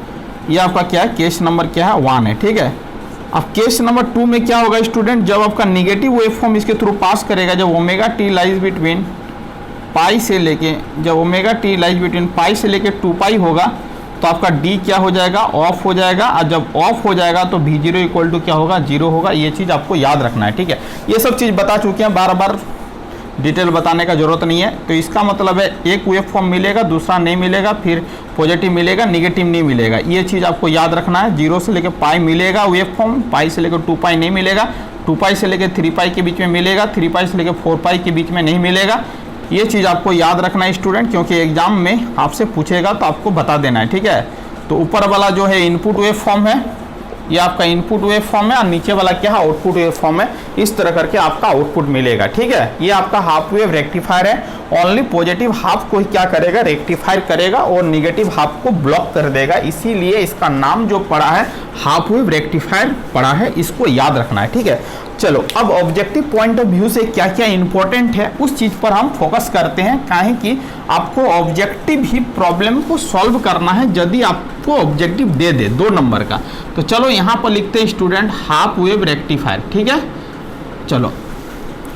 ये आपका क्या है केस नंबर क्या है 1 है। ठीक है, अब केस नंबर 2 में क्या होगा स्टूडेंट, जब आपका निगेटिव वेव फॉर्म इसके थ्रू पास करेगा, जब ओमेगा टी लाइज बिटवीन पाई से लेके, जब ओमेगा टी लाइज बिटवीन पाई से लेके 2 पाई होगा तो आपका डी क्या हो जाएगा ऑफ हो जाएगा, और जब ऑफ हो जाएगा तो V0 इक्वल टू क्या होगा 0 होगा। ये चीज़ आपको याद रखना है। ठीक है, ये सब चीज़ बता चुके हैं, बार बार डिटेल बताने का जरूरत नहीं है। तो इसका मतलब है एक वेव फॉर्म मिलेगा, दूसरा नहीं मिलेगा, फिर पॉजिटिव मिलेगा, निगेटिव नहीं मिलेगा। ये चीज़ आपको याद रखना है। 0 से लेकर पाई मिलेगा वेव फॉर्म, पाई से लेकर 2 पाई नहीं मिलेगा, 2 पाई से लेकर 3 पाई के बीच में मिलेगा, 3 पाई से लेकर 4 पाई के बीच में नहीं मिलेगा। ये चीज़ आपको याद रखना है स्टूडेंट, क्योंकि एग्जाम में आपसे पूछेगा तो आपको बता देना है। ठीक है, तो ऊपर वाला जो है इनपुट वेव फॉर्म है, ये आपका इनपुट वेव फॉर्म है, और नीचे वाला क्या है आउटपुट वेव फॉर्म है। इस तरह करके आपका आउटपुट मिलेगा। ठीक है, ये आपका हाफ वेव रेक्टिफायर है। ओनली पॉजिटिव हाफ को ही क्या करेगा रेक्टिफायर करेगा और निगेटिव हाफ को ब्लॉक कर देगा, इसीलिए इसका नाम जो पड़ा है हाफ वेव रेक्टिफायर पड़ा है, इसको याद रखना है। ठीक है, चलो अब ऑब्जेक्टिव पॉइंट ऑफ व्यू से क्या क्या इंपॉर्टेंट है उस चीज़ पर हम फोकस करते हैं, काहे कि आपको ऑब्जेक्टिव ही प्रॉब्लम को सॉल्व करना है यदि आपको ऑब्जेक्टिव दे दे 2 नंबर का। तो चलो यहाँ पर लिखते हैं स्टूडेंट हाफ वेव रेक्टिफायर। ठीक है, चलो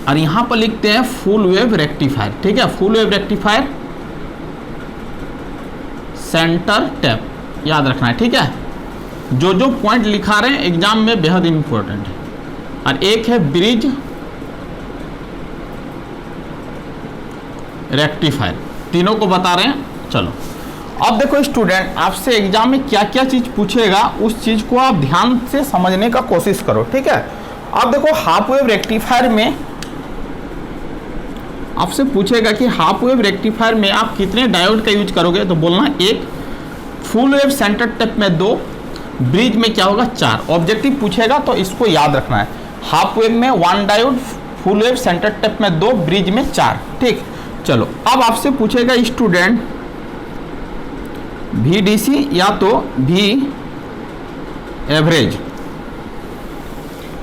और यहाँ पर लिखते हैं फुल वेव रेक्टिफायर। ठीक है, full wave rectifier centre tap याद रखना है। ठीक है, जो जो पॉइंट लिखा रहे हैं एग्जाम में बेहद इंपॉर्टेंट है। और एक है ब्रिज रेक्टिफायर, तीनों को बता रहे हैं। चलो अब देखो स्टूडेंट, आपसे एग्जाम में क्या क्या चीज़ पूछेगा उस चीज़ को आप ध्यान से समझने का कोशिश करो। ठीक है, अब देखो हाफ वेव रेक्टिफायर में आपसे पूछेगा कि हाफ वेव रेक्टिफायर में आप कितने डायोड का यूज करोगे, तो बोलना 1, फुल वेव सेंटर टेप में 2, ब्रिज में क्या होगा 4। ऑब्जेक्टिव पूछेगा तो इसको याद रखना है। हाफ वेव में 1 diode, full wave centre tap में 2, ब्रिज में 4। ठीक, चलो अब आपसे पूछेगा स्टूडेंट VDC या तो V एवरेज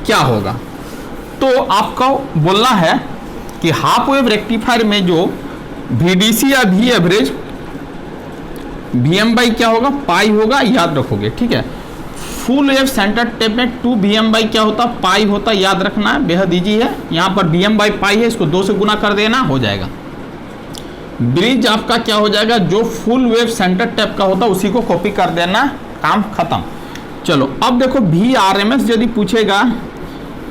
क्या होगा, तो आपको बोलना है कि हाफ वेव रेक्टिफायर में जो VDC या V एवरेज VM बाई क्या होगा पाई होगा, याद रखोगे। ठीक है, फुल वेव सेंटर टेप में 2 VM बाई क्या होता पाई होता, याद रखना है, बेहद इजी है। यहाँ पर VM बाई पाई है, इसको 2 से गुना कर देना हो जाएगा। ब्रिज आपका क्या हो जाएगा, जो फुल वेव सेंटर टेप का होता उसी को कॉपी कर देना, काम खत्म। चलो अब देखो VRMS यदि पूछेगा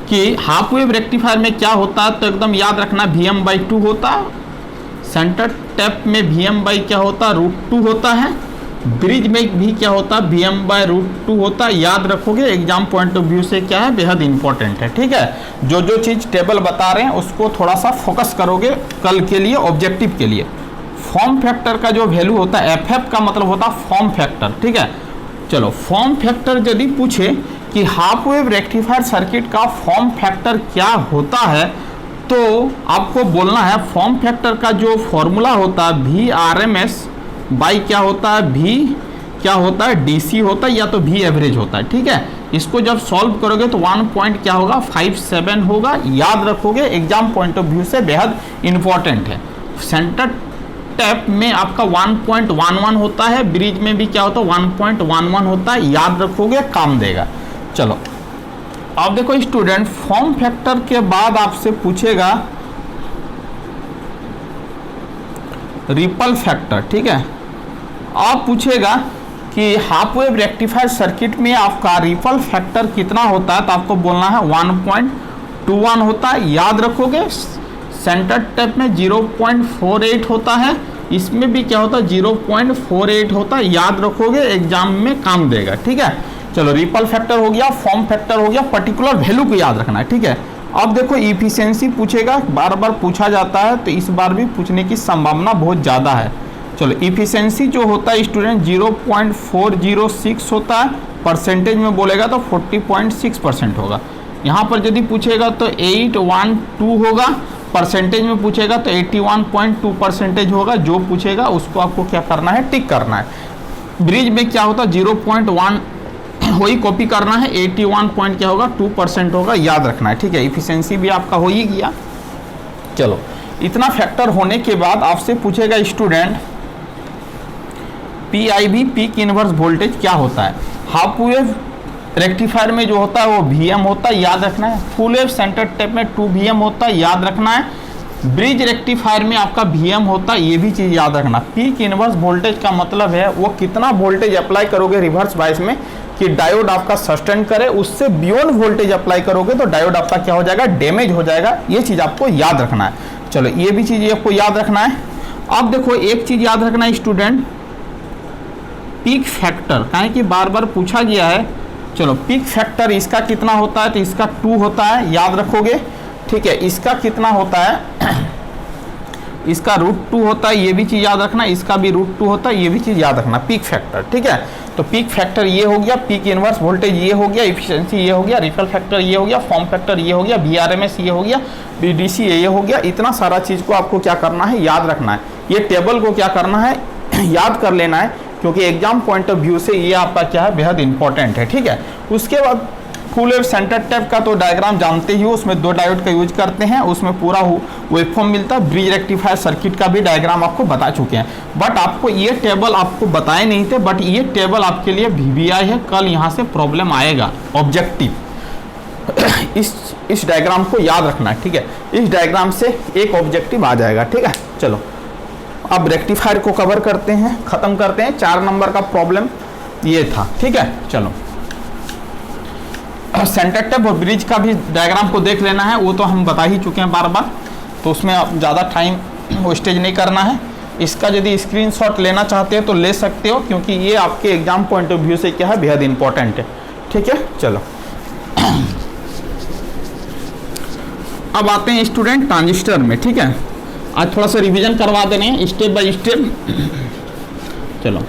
कि हाफ वेव रेक्टिफायर में क्या होता है, तो एकदम याद रखना VM बाई 2 होता, सेंटर टेप में VM बाई क्या होता √2 होता है, ब्रिज में भी क्या होता VM बाय √2 होता, याद रखोगे। एग्जाम पॉइंट ऑफ व्यू से क्या है बेहद इंपॉर्टेंट है। ठीक है, जो जो चीज़ टेबल बता रहे हैं उसको थोड़ा सा फोकस करोगे कल के लिए, ऑब्जेक्टिव के लिए। फॉर्म फैक्टर का जो वैल्यू होता है FF का मतलब होता है फॉर्म फैक्टर। ठीक है, चलो फॉर्म फैक्टर यदि पूछे कि हाफ वेव रेक्टिफायर सर्किट का फॉर्म फैक्टर क्या होता है, तो आपको बोलना है फॉर्म फैक्टर का जो फॉर्मूला होता है VRMS बाई क्या होता है V क्या होता है DC होता है या तो V एवरेज होता है। ठीक है, इसको जब सॉल्व करोगे तो 1 पॉइंट क्या होगा 57 होगा, याद रखोगे। एग्जाम पॉइंट ऑफ व्यू से बेहद इंपॉर्टेंट है। सेंटर टैप में आपका 1.11 होता है, ब्रिज में भी क्या होता है 1.11 होता है, याद रखोगे, काम देगा। चलो अब देखो स्टूडेंट, फॉर्म फैक्टर के बाद आपसे पूछेगा रिपल फैक्टर। ठीक है, आप पूछेगा कि हाफ वेव रेक्टिफायर सर्किट में आपका रिपल फैक्टर कितना होता है, तो आपको बोलना है 1.21 होता है, याद रखोगे। सेंटर टैप में 0.48 होता है, इसमें भी क्या होता है 0.48 होता है, याद रखोगे, एग्जाम में काम देगा। ठीक है, चलो रिपल फैक्टर हो गया, फॉर्म फैक्टर हो गया, पर्टिकुलर वैल्यू को याद रखना है। ठीक है, अब देखो इफिशियंसी पूछेगा, बार बार पूछा जाता है, तो इस बार भी पूछने की संभावना बहुत ज़्यादा है। चलो इफिशियंसी जो होता है स्टूडेंट 0.406 होता है, परसेंटेज में बोलेगा तो 40.6% होगा। यहाँ पर यदि पूछेगा तो 812 होगा, परसेंटेज में पूछेगा तो 81.2% होगा। जो पूछेगा उसको आपको क्या करना है, टिक करना है। ब्रिज में क्या होता है 0.1 वही कॉपी करना है, 81 पॉइंट क्या होगा 2% होगा, याद रखना है, ठीक है। इफिशियंसी भी आपका हो ही गया। चलो इतना फैक्टर होने के बाद आपसे पूछेगा student PIV peak inverse voltage क्या होता है। हाफ वेव रेक्टिफायर में जो होता है वो VM होता है, याद रखना है। फुल वेव सेंटर टेप में 2 VM होता है, याद रखना है। ब्रिज रेक्टिफायर में आपका VM होता है, ये भी चीज़ याद रखना। पीक इनवर्स वोल्टेज का मतलब है वो कितना वोल्टेज अप्लाई करोगे रिवर्स बायस में कि डायोड आपका सस्टेन करे, उससे बियॉन्ड वोल्टेज अप्लाई करोगे तो डायोड आपका क्या हो जाएगा, डैमेज हो जाएगा। ये चीज़ आपको याद रखना है। चलो ये भी चीज़ आपको याद रखना है। अब देखो एक चीज़ याद रखना है स्टूडेंट, पीक फैक्टर, काहे कि बार बार पूछा गया है। चलो पीक फैक्टर इसका कितना होता है, तो इसका 2 होता है, याद रखोगे, ठीक है। इसका कितना होता है, इसका √2 होता है, ये भी चीज़ याद रखना। इसका भी √2 होता है, ये भी चीज़ याद रखना, पीक फैक्टर, ठीक है। तो पीक फैक्टर ये हो गया, पीक इनवर्स वोल्टेज ये हो गया, इफिशियंसी ये हो गया, रिपल फैक्टर ये हो गया, फॉर्म फैक्टर ये हो गया, VRMS ये हो गया, BDC ये हो गया। इतना सारा चीज़ को आपको क्या करना है, याद रखना है। ये टेबल को क्या करना है, याद कर लेना है, क्योंकि एग्जाम पॉइंट ऑफ व्यू से ये आपका क्या है, बेहद इंपॉर्टेंट है, ठीक है। उसके बाद फुल वेव सेंटर टेप का तो डायग्राम जानते ही हो, उसमें 2 डायोड का यूज करते हैं, उसमें पूरा वेवफॉर्म मिलता है। ब्रिज रेक्टिफायर सर्किट का भी डायग्राम आपको बता चुके हैं, बट आपको ये टेबल आपको बताए नहीं थे, बट ये टेबल आपके लिए VBI है, कल यहाँ से प्रॉब्लम आएगा ऑब्जेक्टिव। इस डायग्राम को याद रखना है, ठीक है। इस डायग्राम से एक ऑब्जेक्टिव आ जाएगा, ठीक है। चलो अब रेक्टिफायर को कवर करते हैं, खत्म करते हैं। 4 नंबर का प्रॉब्लम ये था, ठीक है। चलो सेंटर टेप और ब्रिज का भी डायग्राम को देख लेना है, वो तो हम बता ही चुके हैं बार बार, तो उसमें आप ज़्यादा टाइम वेस्टेज नहीं करना है। इसका यदि स्क्रीनशॉट लेना चाहते हो तो ले सकते हो, क्योंकि ये आपके एग्जाम पॉइंट ऑफ व्यू से क्या है, बेहद इंपॉर्टेंट है, ठीक है। चलो अब आते हैं स्टूडेंट ट्रांजिस्टर में, ठीक है। आज थोड़ा सा रिवीजन करवा देने स्टेप बाय स्टेप। चलो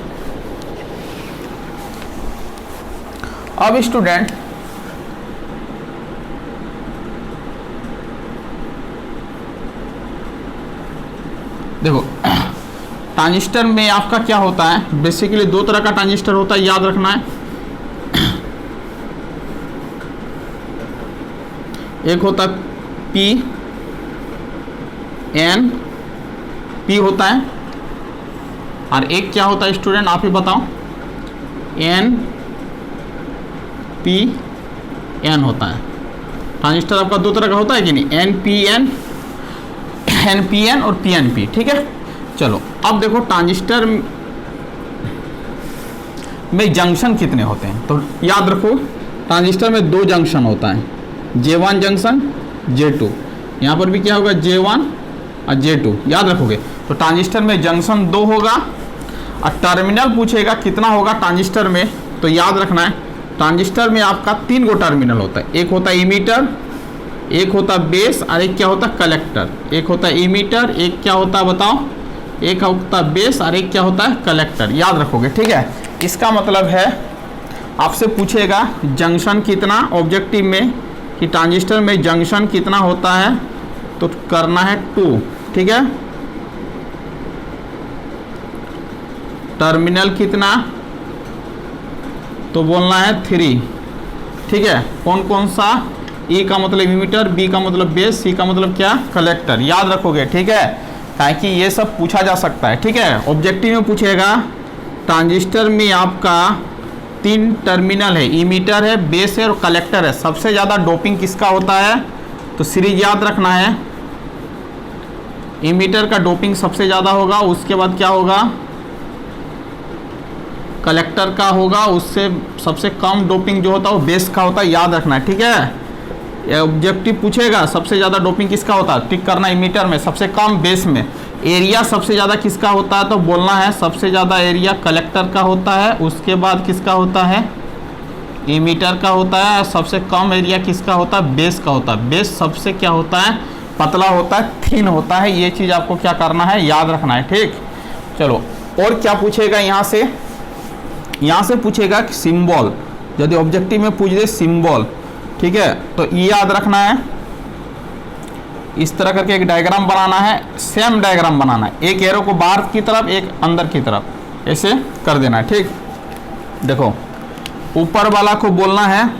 अब स्टूडेंट देखो, ट्रांजिस्टर में आपका क्या होता है, बेसिकली 2 तरह का ट्रांजिस्टर होता है, याद रखना है। एक होता है P होता है, और एक क्या होता है स्टूडेंट, आप ही बताओ, NPN होता है। ट्रांजिस्टर आपका 2 तरह का होता है कि नहीं, NPN और PNP, ठीक है। चलो अब देखो ट्रांजिस्टर में जंक्शन कितने होते हैं, तो याद रखो ट्रांजिस्टर में 2 जंक्शन होता है, J1 जंक्शन, J2। यहाँ पर भी क्या होगा, J1 और J2, याद रखोगे। तो ट्रांजिस्टर में जंक्शन 2 होगा, और टर्मिनल पूछेगा कितना होगा ट्रांजिस्टर में, तो याद रखना है ट्रांजिस्टर में आपका 3 गो टर्मिनल होता है। एक होता है इमीटर, एक होता है बेस, और एक क्या होता है कलेक्टर। एक होता है इमीटर, एक क्या होता है बताओ, एक होता है बेस, और एक क्या होता है कलेक्टर, याद रखोगे, ठीक है। इसका मतलब है आपसे पूछेगा जंक्शन कितना ऑब्जेक्टिव में, कि ट्रांजिस्टर में जंक्शन कितना होता है, तो करना है 2, ठीक है। टर्मिनल कितना, तो बोलना है 3, ठीक है। कौन कौन सा, E का मतलब इमीटर, B का मतलब बेस, C का मतलब क्या, कलेक्टर, याद रखोगे, ठीक है। ताकि ये सब पूछा जा सकता है, ठीक है। ऑब्जेक्टिव में पूछेगा ट्रांजिस्टर में आपका 3 टर्मिनल है, इमीटर है, बेस है और कलेक्टर है। सबसे ज़्यादा डोपिंग किसका होता है, तो सीरीज याद रखना है, इमीटर का डोपिंग सबसे ज़्यादा होगा, उसके बाद क्या होगा, कलेक्टर का होगा, उससे सबसे कम डोपिंग जो होता है वो बेस का होता है, याद रखना है, ठीक है। ऑब्जेक्टिव पूछेगा सबसे ज़्यादा डोपिंग किसका होता है, टिक करना इमीटर में, सबसे कम बेस में। एरिया सबसे ज़्यादा किसका होता है, तो बोलना है सबसे ज़्यादा एरिया कलेक्टर का होता है, उसके बाद किसका होता है, इमीटर का होता है, सबसे कम एरिया किसका होता है, बेस का होता है। बेस सबसे क्या होता है, पतला होता है, थिन होता है। ये चीज़ आपको क्या करना है, याद रखना है, ठीक। चलो और क्या पूछेगा यहाँ से पूछेगा कि सिंबल, यदि ऑब्जेक्टिव में पूछ दे सिंबल, ठीक है, तो ये याद रखना है, इस तरह करके एक डायग्राम बनाना है, सेम डायग्राम बनाना है, एक एरो को बाहर की तरफ एक अंदर की तरफ, ऐसे कर देना है। ठीक, देखो ऊपर वाला को बोलना है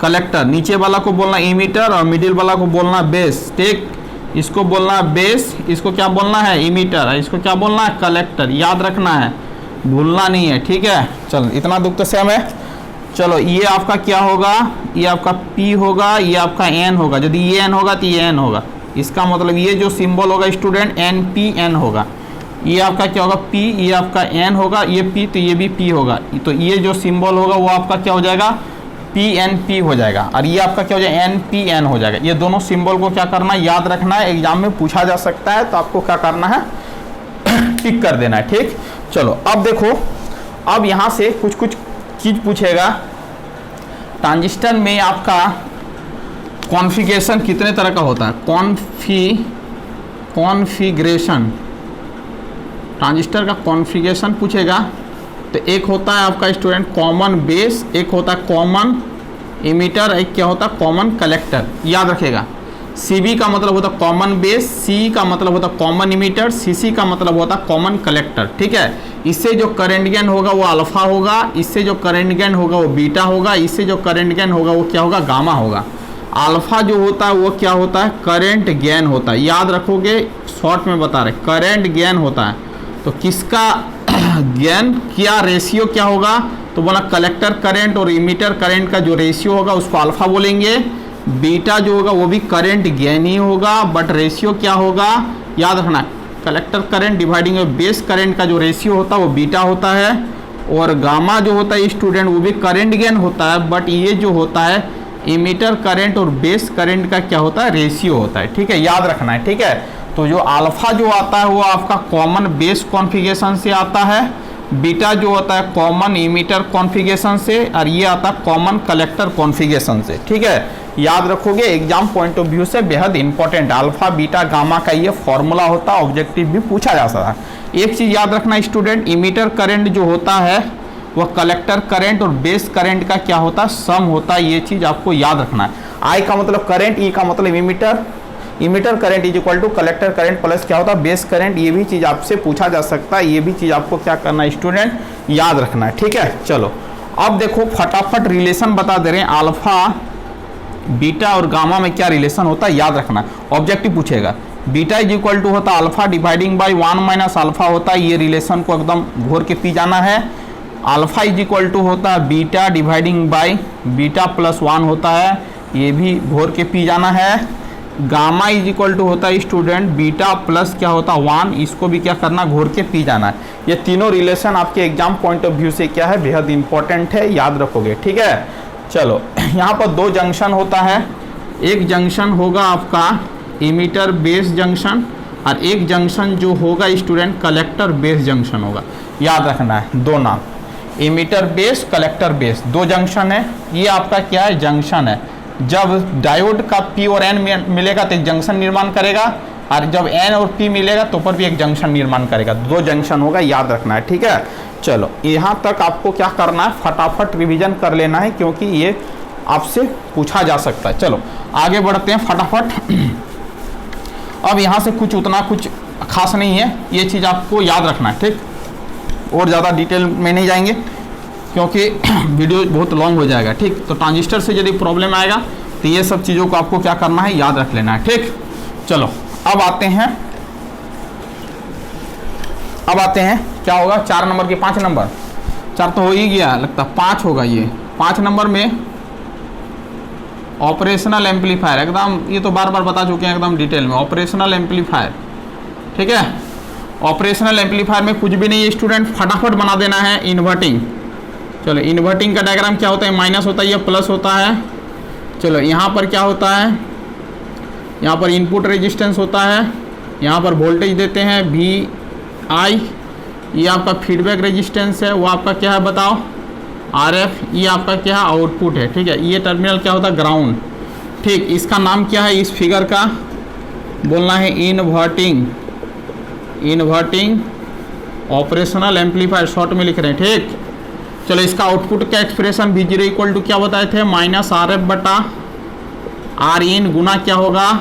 कलेक्टर, नीचे वाला को बोलना इमीटर और मिडिल वाला को बोलना बेस। ठीक, इसको बोलना बेस, इसको क्या बोलना है इमीटर, इसको क्या बोलना है कलेक्टर। याद रखना है, भूलना नहीं है। ठीक है, चलो इतना दुख तो सेम है। चलो ये आपका क्या होगा, ये आपका P होगा, ये आपका N होगा। यदि ये N होगा तो ये N होगा, इसका मतलब ये जो सिंबल होगा स्टूडेंट NPN होगा। ये आपका क्या होगा P, ये आपका N होगा, ये P तो ये भी P होगा। तो ये जो सिंबल होगा वो आपका क्या हो जाएगा PNP हो जाएगा, और ये आपका क्या हो जाएगा NPN हो जाएगा। ये दोनों सिंबल को क्या करना है, याद रखना है, एग्जाम में पूछा जा सकता है, तो आपको क्या करना है टिक कर देना है। ठीक, चलो अब देखो, अब यहाँ से कुछ कुछ चीज पूछेगा। ट्रांजिस्टर में आपका कॉन्फ़िगरेशन कितने तरह का होता है, कॉन्फ़िगरेशन, ट्रांजिस्टर का कॉन्फ़िगरेशन पूछेगा। तो एक होता है आपका स्टूडेंट कॉमन बेस, एक होता है कॉमन इमीटर, एक क्या होता है कॉमन कलेक्टर। याद रखेगा, CB का मतलब होता है कॉमन बेस, C का मतलब होता है कॉमन इमीटर, CC का मतलब होता है कॉमन कलेक्टर। ठीक है, इससे जो करंट गेन होगा वो अल्फा होगा, इससे जो करंट गेन होगा वो बीटा होगा, इससे जो करंट गेन होगा वो क्या होगा गामा होगा। अल्फा जो होता है वो क्या होता है करंट गेन होता है। याद रखोगे, शॉर्ट में बता रहे करंट गेन होता है। तो किसका गेन क्या रेशियो क्या होगा, तो बोला कलेक्टर करंट और इमीटर करंट का जो रेशियो होगा उसको अल्फा बोलेंगे। बीटा जो होगा वो भी करंट गेन ही होगा, बट रेशियो क्या होगा याद रखना, collector current dividing base current का जो रेशियो होता है वो बीटा होता है। और गामा जो होता है स्टूडेंट वो भी करंट गेन होता है, बट ये जो होता है इमीटर करंट और बेस करंट का क्या होता है रेशियो होता है। ठीक है, याद रखना है। ठीक है, तो जो अल्फा जो आता है वो आपका कॉमन बेस कॉन्फ़िगरेशन से आता है, बीटा जो होता है कॉमन इमीटर कॉन्फ़िगरेशन से, और ये आता है कॉमन कलेक्टर कॉन्फ़िगरेशन से। ठीक है, याद रखोगे, एग्जाम पॉइंट ऑफ व्यू से बेहद इंपॉर्टेंट अल्फा बीटा गामा का ये फॉर्मूला होता है, ऑब्जेक्टिव भी पूछा जा सकता है। एक चीज़ याद रखना स्टूडेंट, इमीटर करंट जो होता है वह कलेक्टर करंट और बेस करंट का क्या होता है सम होता है। ये चीज़ आपको याद रखना है। आई का मतलब करंट, ई का मतलब emitter, emitter current is equal to collector current plus क्या होता है बेस करंट। ये भी चीज़ आपसे पूछा जा सकता है, ये भी चीज़ आपको क्या करना है स्टूडेंट याद रखना है। ठीक है, चलो अब देखो फटाफट रिलेशन बता दे रहे हैं, अल्फा बीटा और गामा में क्या रिलेशन होता है याद रखना। ऑब्जेक्टिव पूछेगा, बीटा इज इक्वल टू होता है alpha dividing by 1 minus alpha होता है। ये रिलेशन को एकदम घोर के पी जाना है। अल्फा इज इक्वल टू होता है beta dividing by beta plus 1 होता है, ये भी घोर के पी जाना है। गामा इज इक्वल टू होता है स्टूडेंट बीटा प्लस क्या होता है 1, इसको भी क्या करना घोर के पी जाना है। ये तीनों रिलेशन आपके एग्जाम पॉइंट ऑफ व्यू से क्या है बेहद इंपॉर्टेंट है, याद रखोगे। ठीक है, चलो यहाँ पर दो जंक्शन होता है, एक जंक्शन होगा आपका इमीटर बेस जंक्शन और एक जंक्शन जो होगा स्टूडेंट कलेक्टर बेस जंक्शन होगा। याद रखना है दो नाम, इमीटर बेस कलेक्टर बेस, दो जंक्शन है। ये आपका क्या है जंक्शन है। जब डायोड का P और N मिलेगा तो एक जंक्शन निर्माण करेगा, और जब N और P मिलेगा तो ऊपर भी एक जंक्शन निर्माण करेगा, दो जंक्शन होगा, याद रखना है। ठीक है, चलो यहाँ तक आपको क्या करना है फटाफट रिवीजन कर लेना है, क्योंकि ये आपसे पूछा जा सकता है। चलो आगे बढ़ते हैं फटाफट। अब यहाँ से कुछ उतना कुछ खास नहीं है, ये चीज़ आपको याद रखना है। ठीक, और ज़्यादा डिटेल में नहीं जाएंगे क्योंकि वीडियो बहुत लॉन्ग हो जाएगा। ठीक, तो ट्रांजिस्टर से यदि प्रॉब्लम आएगा तो ये सब चीज़ों को आपको क्या करना है याद रख लेना है। ठीक, चलो अब आते हैं क्या होगा 4 नंबर के 5 नंबर, 4 तो हो ही गया लगता, 5 होगा। ये 5 नंबर में ऑपरेशनल एम्पलीफायर, एकदम ये तो बार बार बता चुके हैं एकदम डिटेल में, ऑपरेशनल एम्पलीफायर। ठीक है, ऑपरेशनल एम्पलीफायर में कुछ भी नहीं है स्टूडेंट, फटाफट बना देना है इन्वर्टिंग। चलो इन्वर्टिंग का डायग्राम क्या होता है, माइनस होता है या प्लस होता है। चलो यहाँ पर क्या होता है, यहाँ पर इनपुट रेजिस्टेंस होता है, यहाँ पर वोल्टेज देते हैं VI, ये आपका फीडबैक रेजिस्टेंस है, वो आपका क्या है बताओ RF, ये आपका क्या है आउटपुट है। ठीक है, ये टर्मिनल क्या होता है ग्राउंड। ठीक, इसका नाम क्या है इस फिगर का, बोलना है इन्वर्टिंग ऑपरेशनल एम्पलीफायर शॉर्ट में लिख रहे हैं, ठीक। चलो इसका आउटपुट का एक्सप्रेशन भी जीरो इक्वल टू क्या बताए थे, माइनस आर एफ बटा आर इन गुना क्या होगा,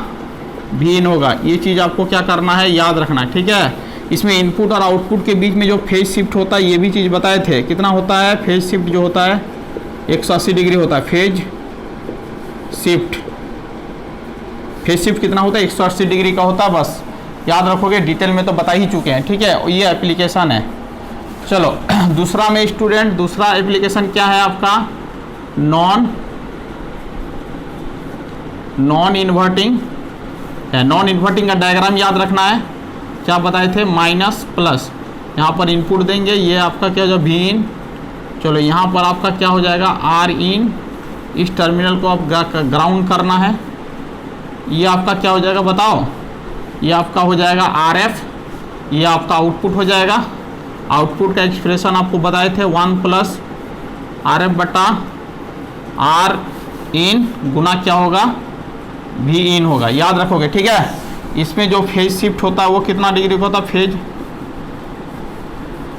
भी इन होगा। ये चीज़ आपको क्या करना है, याद रखना है, ठीक है। इसमें इनपुट और आउटपुट के बीच में जो फेज शिफ्ट होता है ये भी चीज़ बताए थे, कितना होता है फेज शिफ्ट जो होता है 180 डिग्री होता है फेज शिफ्ट। फेज शिफ्ट कितना होता है 180 डिग्री का होता है, बस याद रखोगे, डिटेल में तो बता ही चुके हैं, ठीक है। ये एप्लीकेशन है। चलो दूसरा में स्टूडेंट, दूसरा एप्लीकेशन क्या है आपका, नॉन इन्वर्टिंग है। नॉन इन्वर्टिंग का डायग्राम याद रखना है, क्या बताए थे, माइनस प्लस, यहाँ पर इनपुट देंगे, ये आपका क्या हो जाएगा भी इन। चलो यहाँ पर आपका क्या हो जाएगा आर इन, इस टर्मिनल को आप ग्राउंड करना है, ये आपका क्या हो जाएगा बताओ, ये आपका हो जाएगा आर एफ, ये आपका आउटपुट हो जाएगा। आउटपुट का एक्सप्रेशन आपको बताए थे 1 प्लस आर एफ बटा आर इन गुना क्या होगा, भी इन होगा, याद रखोगे, ठीक है। इसमें जो फेज शिफ्ट होता है वो कितना डिग्री का होता है,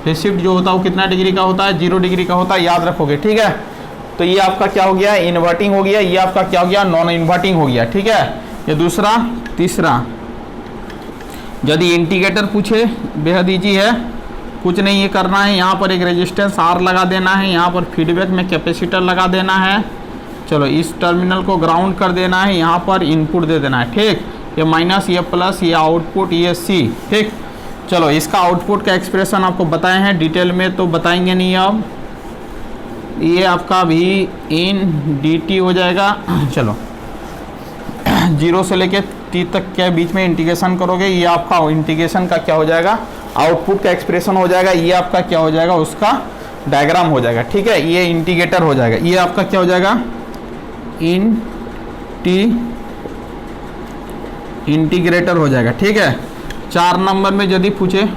फेज शिफ्ट जो होता है वो कितना डिग्री का होता है, 0 डिग्री का होता है, याद रखोगे, ठीक है। तो ये आपका क्या हो गया, इन्वर्टिंग हो गया, ये आपका क्या हो गया, नॉन इन्वर्टिंग हो गया, ठीक है। ये दूसरा। तीसरा, यदि इंडिकेटर पूछे बेहद ईजी है, कुछ नहीं ये करना है, यहाँ पर एक रेजिस्टेंस आर लगा देना है, यहाँ पर फीडबैक में कैपेसिटर लगा देना है। चलो इस टर्मिनल को ग्राउंड कर देना है, यहाँ पर इनपुट दे देना है, ठीक। ये माइनस, ये प्लस, ये आउटपुट, ये सी, ठीक। चलो इसका आउटपुट का एक्सप्रेशन आपको बताए हैं, डिटेल में तो बताएंगे नहीं अब। ये आपका भी इन डी टी हो जाएगा। चलो 0 से लेके टी तक के बीच में इंटीग्रेशन करोगे, ये आपका इंटीग्रेशन का क्या हो जाएगा, आउटपुट का एक्सप्रेशन हो जाएगा। ये आपका क्या हो जाएगा, उसका डायग्राम हो जाएगा, ठीक है। ये इंटीग्रेटर हो जाएगा, ये आपका क्या हो जाएगा, इंटीग्रेटर हो जाएगा, ठीक है। 4 नंबर में यदि पूछे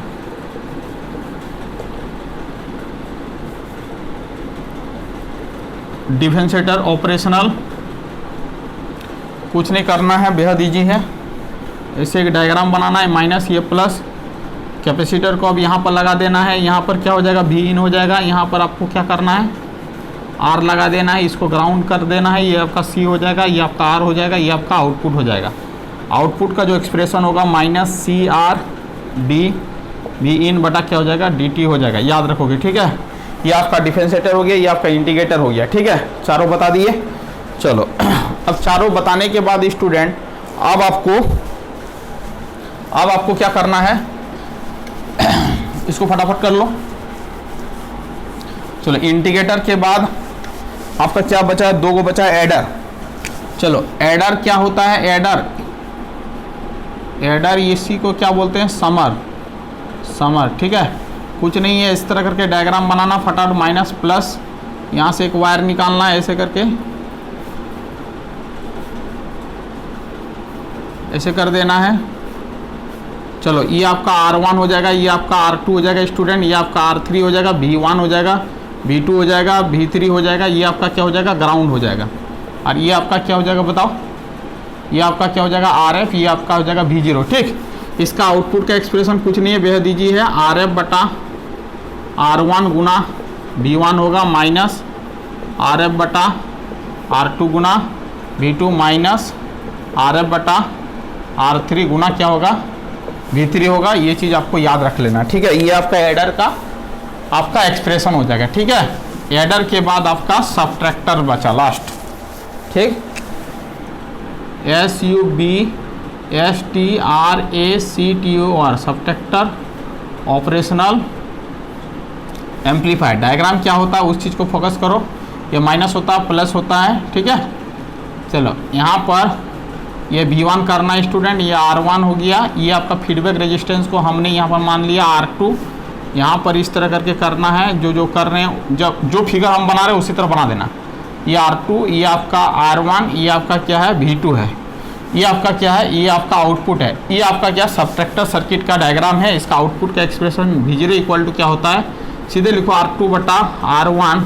डिफरेंशिएटर ऑपरेशनल, कुछ नहीं करना है, बेहद इजी है। ऐसे एक डायग्राम बनाना है, माइनस ये प्लस, कैपेसिटर को अब यहाँ पर लगा देना है, यहाँ पर क्या हो जाएगा भी इन हो जाएगा। यहाँ पर आपको क्या करना है, आर लगा देना है, इसको ग्राउंड कर देना है, ये आपका सी हो जाएगा, ये आपका आर हो जाएगा, ये आपका आउटपुट हो जाएगा। आउटपुट का जो एक्सप्रेशन होगा माइनस सी आर डी भी इन बटा क्या हो जाएगा, डी टी हो जाएगा, याद रखोगे, ठीक है। ये आपका डिफरेंशिएटर हो गया, ये आपका इंटीग्रेटर हो गया, ठीक है। चारों बता दिए। चलो अब चारों बताने के बाद स्टूडेंट अब आपको क्या करना है, इसको फटाफट कर लो। चलो इंटीग्रेटर के बाद आपका क्या बचा है, 2 गो बचा है एडर। चलो एडर क्या होता है, एडर इसी को क्या बोलते हैं, समर, ठीक है। कुछ नहीं है, इस तरह करके डायग्राम बनाना फटाफट, माइनस प्लस, यहाँ से एक वायर निकालना है, ऐसे करके ऐसे कर देना है। चलो ये आपका R1 हो जाएगा, ये आपका R2 हो जाएगा स्टूडेंट, ये आपका R3 हो जाएगा, V1 हो जाएगा, V2 हो जाएगा, V3 हो जाएगा, ये आपका क्या हो जाएगा, ग्राउंड हो जाएगा। और ये आपका क्या हो जाएगा बताओ, ये आपका क्या हो जाएगा RF, ये आपका हो जाएगा V0, ठीक। इसका आउटपुट का एक्सप्रेशन कुछ नहीं है, बेहद ईजी है, RF बटा R1 गुना V1 होगा, माइनस RF बटा R2 गुना V2 माइनस RF बटा R3 गुना क्या होगा, V3 होगा। ये चीज़ आपको याद रख लेना, ठीक है। ये आपका एडर का आपका एक्सप्रेशन हो जाएगा, ठीक है। एडर के बाद आपका सबट्रैक्टर बचा लास्ट, ठीक। SUBSTRACTOR subtractor operational amplifier. Diagram क्या होता है उस चीज़ को फोकस करो। ये माइनस होता है, प्लस होता है, ठीक है। चलो यहाँ पर ये V1 करना है स्टूडेंट, ये R1 हो गया, ये आपका फीडबैक रेजिस्टेंस को हमने यहाँ पर मान लिया R2। यहाँ पर इस तरह करके करना है, जो कर रहे हैं, जो फिगर हम बना रहे हैं उसी तरह बना देना। ये R2, ये आपका R1, ये आपका क्या है V2 है, ये आपका क्या है, ये आपका आउटपुट है। ये आपका क्या सबट्रैक्टर सर्किट का डायग्राम है। इसका आउटपुट का एक्सप्रेशन V0 इक्वल टू क्या होता है, सीधे लिखो R2 बटा R1,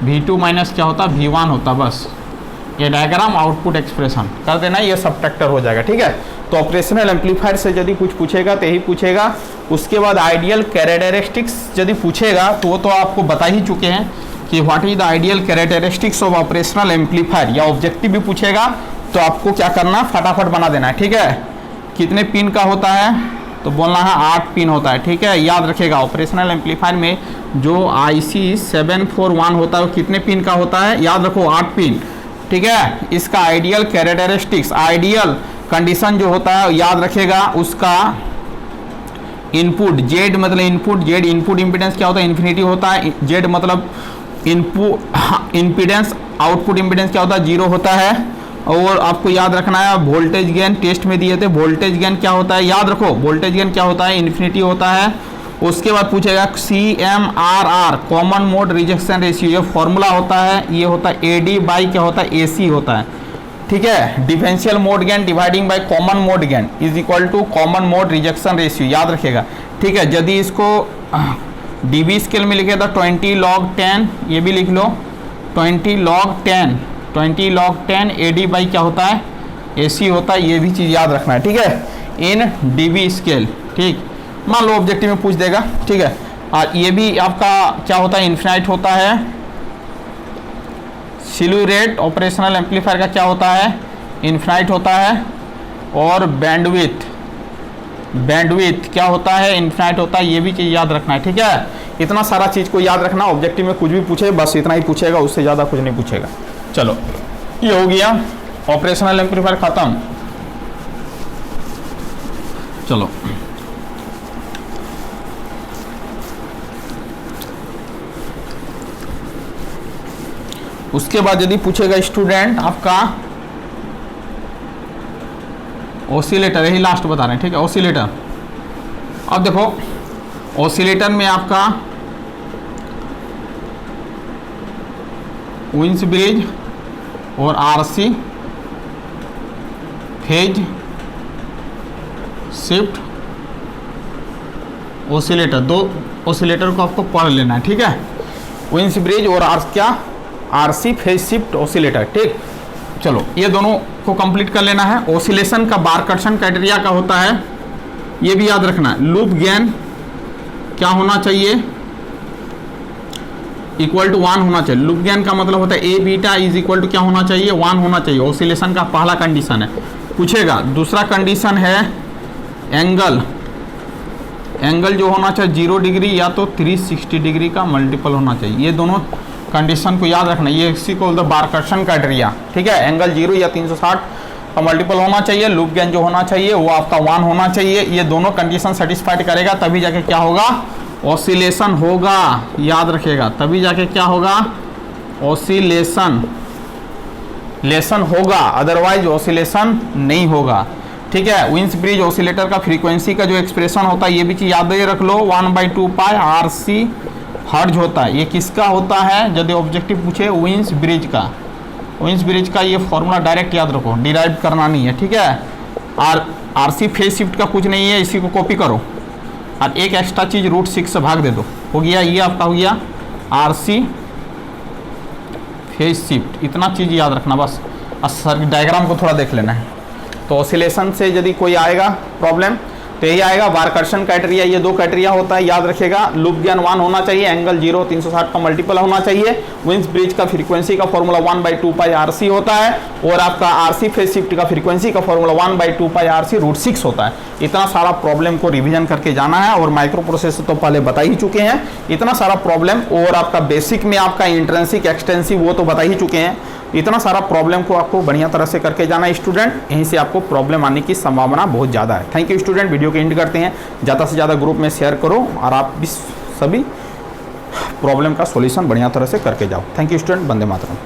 V2 माइनस क्या होता है V1 होता, बस। ये डायग्राम आउटपुट एक्सप्रेशन कर देना, ये सबट्रैक्टर हो जाएगा, ठीक है। तो ऑपरेशनल एम्पलीफायर से यदि कुछ पूछेगा तो यही पूछेगा। उसके बाद आइडियल कैरेक्टरिस्टिक्स यदि पूछेगा तो वो तो आपको बता ही चुके हैं कि what is the ideal characteristics of operational amplifier, या ऑब्जेक्टिव भी पूछेगा तो आपको क्या करना, फटाफट बना देना है, ठीक है। कितने पिन का होता है तो बोलना है 8 पिन होता है, ठीक है। याद रखेगा ऑपरेशनल एम्पलीफायर में जो IC 741 होता है वो कितने पिन का होता है, याद रखो 8 पिन, ठीक है। इसका आइडियल कैरेक्टरिस्टिक्स, आइडियल कंडीशन जो होता है याद रखेगा, उसका इनपुट Z मतलब इनपुट, Z इनपुट इम्पीडेंस क्या होता है, इन्फिनिटी होता है। Z मतलब इनपुट इम्पीडेंस, आउटपुट इम्पीडेंस क्या होता है, 0 होता है। और आपको याद रखना है वोल्टेज गेन, टेस्ट में दिए थे वोल्टेज गेन क्या होता है, याद रखो वोल्टेज गेन क्या होता है, इन्फिनिटी होता है। उसके बाद पूछेगा CMRR common mode rejection ratio, ये फॉर्मूला होता है, ये होता है AD बाई क्या होता है AC होता है, ठीक है। Differential mode gain dividing by common mode gain is equal to common mode rejection ratio, याद रखेगा, ठीक है। यदि इसको dB स्केल में लिखे तो 20 log 10, ये भी लिख लो 20 log 10 AD बाई क्या होता है AC होता है, ये भी चीज़ याद रखना है, ठीक है, इन dB स्केल, ठीक। मान लो ऑब्जेक्टिव में पूछ देगा, ठीक है। और ये भी आपका क्या होता है, इन्फिनाइट होता है। स्लीव रेट ऑपरेशनल एम्पलीफायर का क्या होता है, इन्फिनाइट होता है। और बैंडविड्थ क्या होता है, इन्फिनाइट होता है, ये भी चीज़ याद रखना है, ठीक है। इतना सारा चीज़ को याद रखना, ऑब्जेक्टिव में कुछ भी पूछे बस इतना ही पूछेगा, उससे ज़्यादा कुछ नहीं पूछेगा। चलो ये हो गया ऑपरेशनल एम्पलीफायर खत्म। चलो उसके बाद यदि पूछेगा स्टूडेंट आपका ऑसिलेटर, यही लास्ट बता रहे हैं, ठीक है। ऑसिलेटर, अब देखो ऑसिलेटर में आपका क्वींस ब्रिज और RC फेज शिफ्ट ऑसिलेटर, दो ऑसिलेटर को आपको पढ़ लेना है, ठीक है। क्वींस ब्रिज और RC फेज शिफ्ट ऑसिलेटर, ठीक। चलो ये दोनों को कंप्लीट कर लेना है। ऑसिलेशन का बारकर्सन क्राइटेरिया का होता है, ये भी याद रखना है। लूप गेन क्या होना चाहिए, इक्वल टू 1 होना चाहिए। लूप गेन का मतलब होता है A beta is equal to क्या होना चाहिए, 1 होना चाहिए। ऑसिलेशन का पहला कंडीशन है, पूछेगा। दूसरा कंडीशन है एंगल जो होना चाहिए 0 डिग्री या तो 360 डिग्री का मल्टीपल होना चाहिए। ये दोनों कंडीशन को याद रखना, ये इसी को बारकर्सन क्राइटेरिया, ठीक है। एंगल 0 या 360 का मल्टीपल होना चाहिए। लूप गेन जो होना चाहिए वो आपका 1 होना चाहिए। ये दोनों कंडीशन सेटिस्फाइड करेगा तभी जाके क्या होगा, ऑसिलेशन होगा, याद रखेगा। तभी जाके क्या होगा, ऑसिलेशन होगा, अदरवाइज ऑसिलेशन नहीं होगा, ठीक है। क्वींस ब्रिज ऑसिलेटर का फ्रीक्वेंसी का जो एक्सप्रेशन होता है ये भी चीज़ याद रख लो, 1/2 पाई RC हर्ट्ज होता है। ये किसका होता है, यदि ऑब्जेक्टिव पूछे क्वींस ब्रिज का ये फॉर्मूला डायरेक्ट याद रखो, डिराइव करना नहीं है, ठीक है। और RC फेज शिफ्ट का कुछ नहीं है, इसी को कॉपी करो और एक एक्स्ट्रा चीज़ √6 से भाग दे दो, हो गया। ये आपका हो गया RC फेज शिफ्ट, इतना चीज़ याद रखना बस। सर डायग्राम को थोड़ा देख लेना है। तो ऑसिलेशन से यदि कोई आएगा प्रॉब्लम तो यही आएगा बारकर्सन क्राइटेरिया, ये 2 क्राइटेरिया होता है, याद रखेगा। लूप गेन 1 होना चाहिए, एंगल 0 360 का मल्टीपल होना चाहिए। क्वींस ब्रिज का फ्रीक्वेंसी का फॉर्मूला 1/2 पाई RC होता है और आपका RC फेज शिफ्ट का फ्रीक्वेंसी का फॉर्मूला 1/2 पाई RC √6 होता है। इतना सारा प्रॉब्लम को रिवीजन करके जाना है और माइक्रो प्रोसेसर तो पहले बता ही चुके हैं, इतना सारा प्रॉब्लम। और आपका बेसिक में आपका इंट्रेंसिक एक्सटेंसिव वो तो बता ही चुके हैं। इतना सारा प्रॉब्लम को आपको बढ़िया तरह से करके जाना है स्टूडेंट, यहीं से आपको प्रॉब्लम आने की संभावना बहुत ज़्यादा है। थैंक यू स्टूडेंट, वीडियो के एंड करते हैं। ज़्यादा से ज़्यादा ग्रुप में शेयर करो और आप भी सभी प्रॉब्लम का सॉल्यूशन बढ़िया तरह से करके जाओ। Thank you student, Vande Mataram.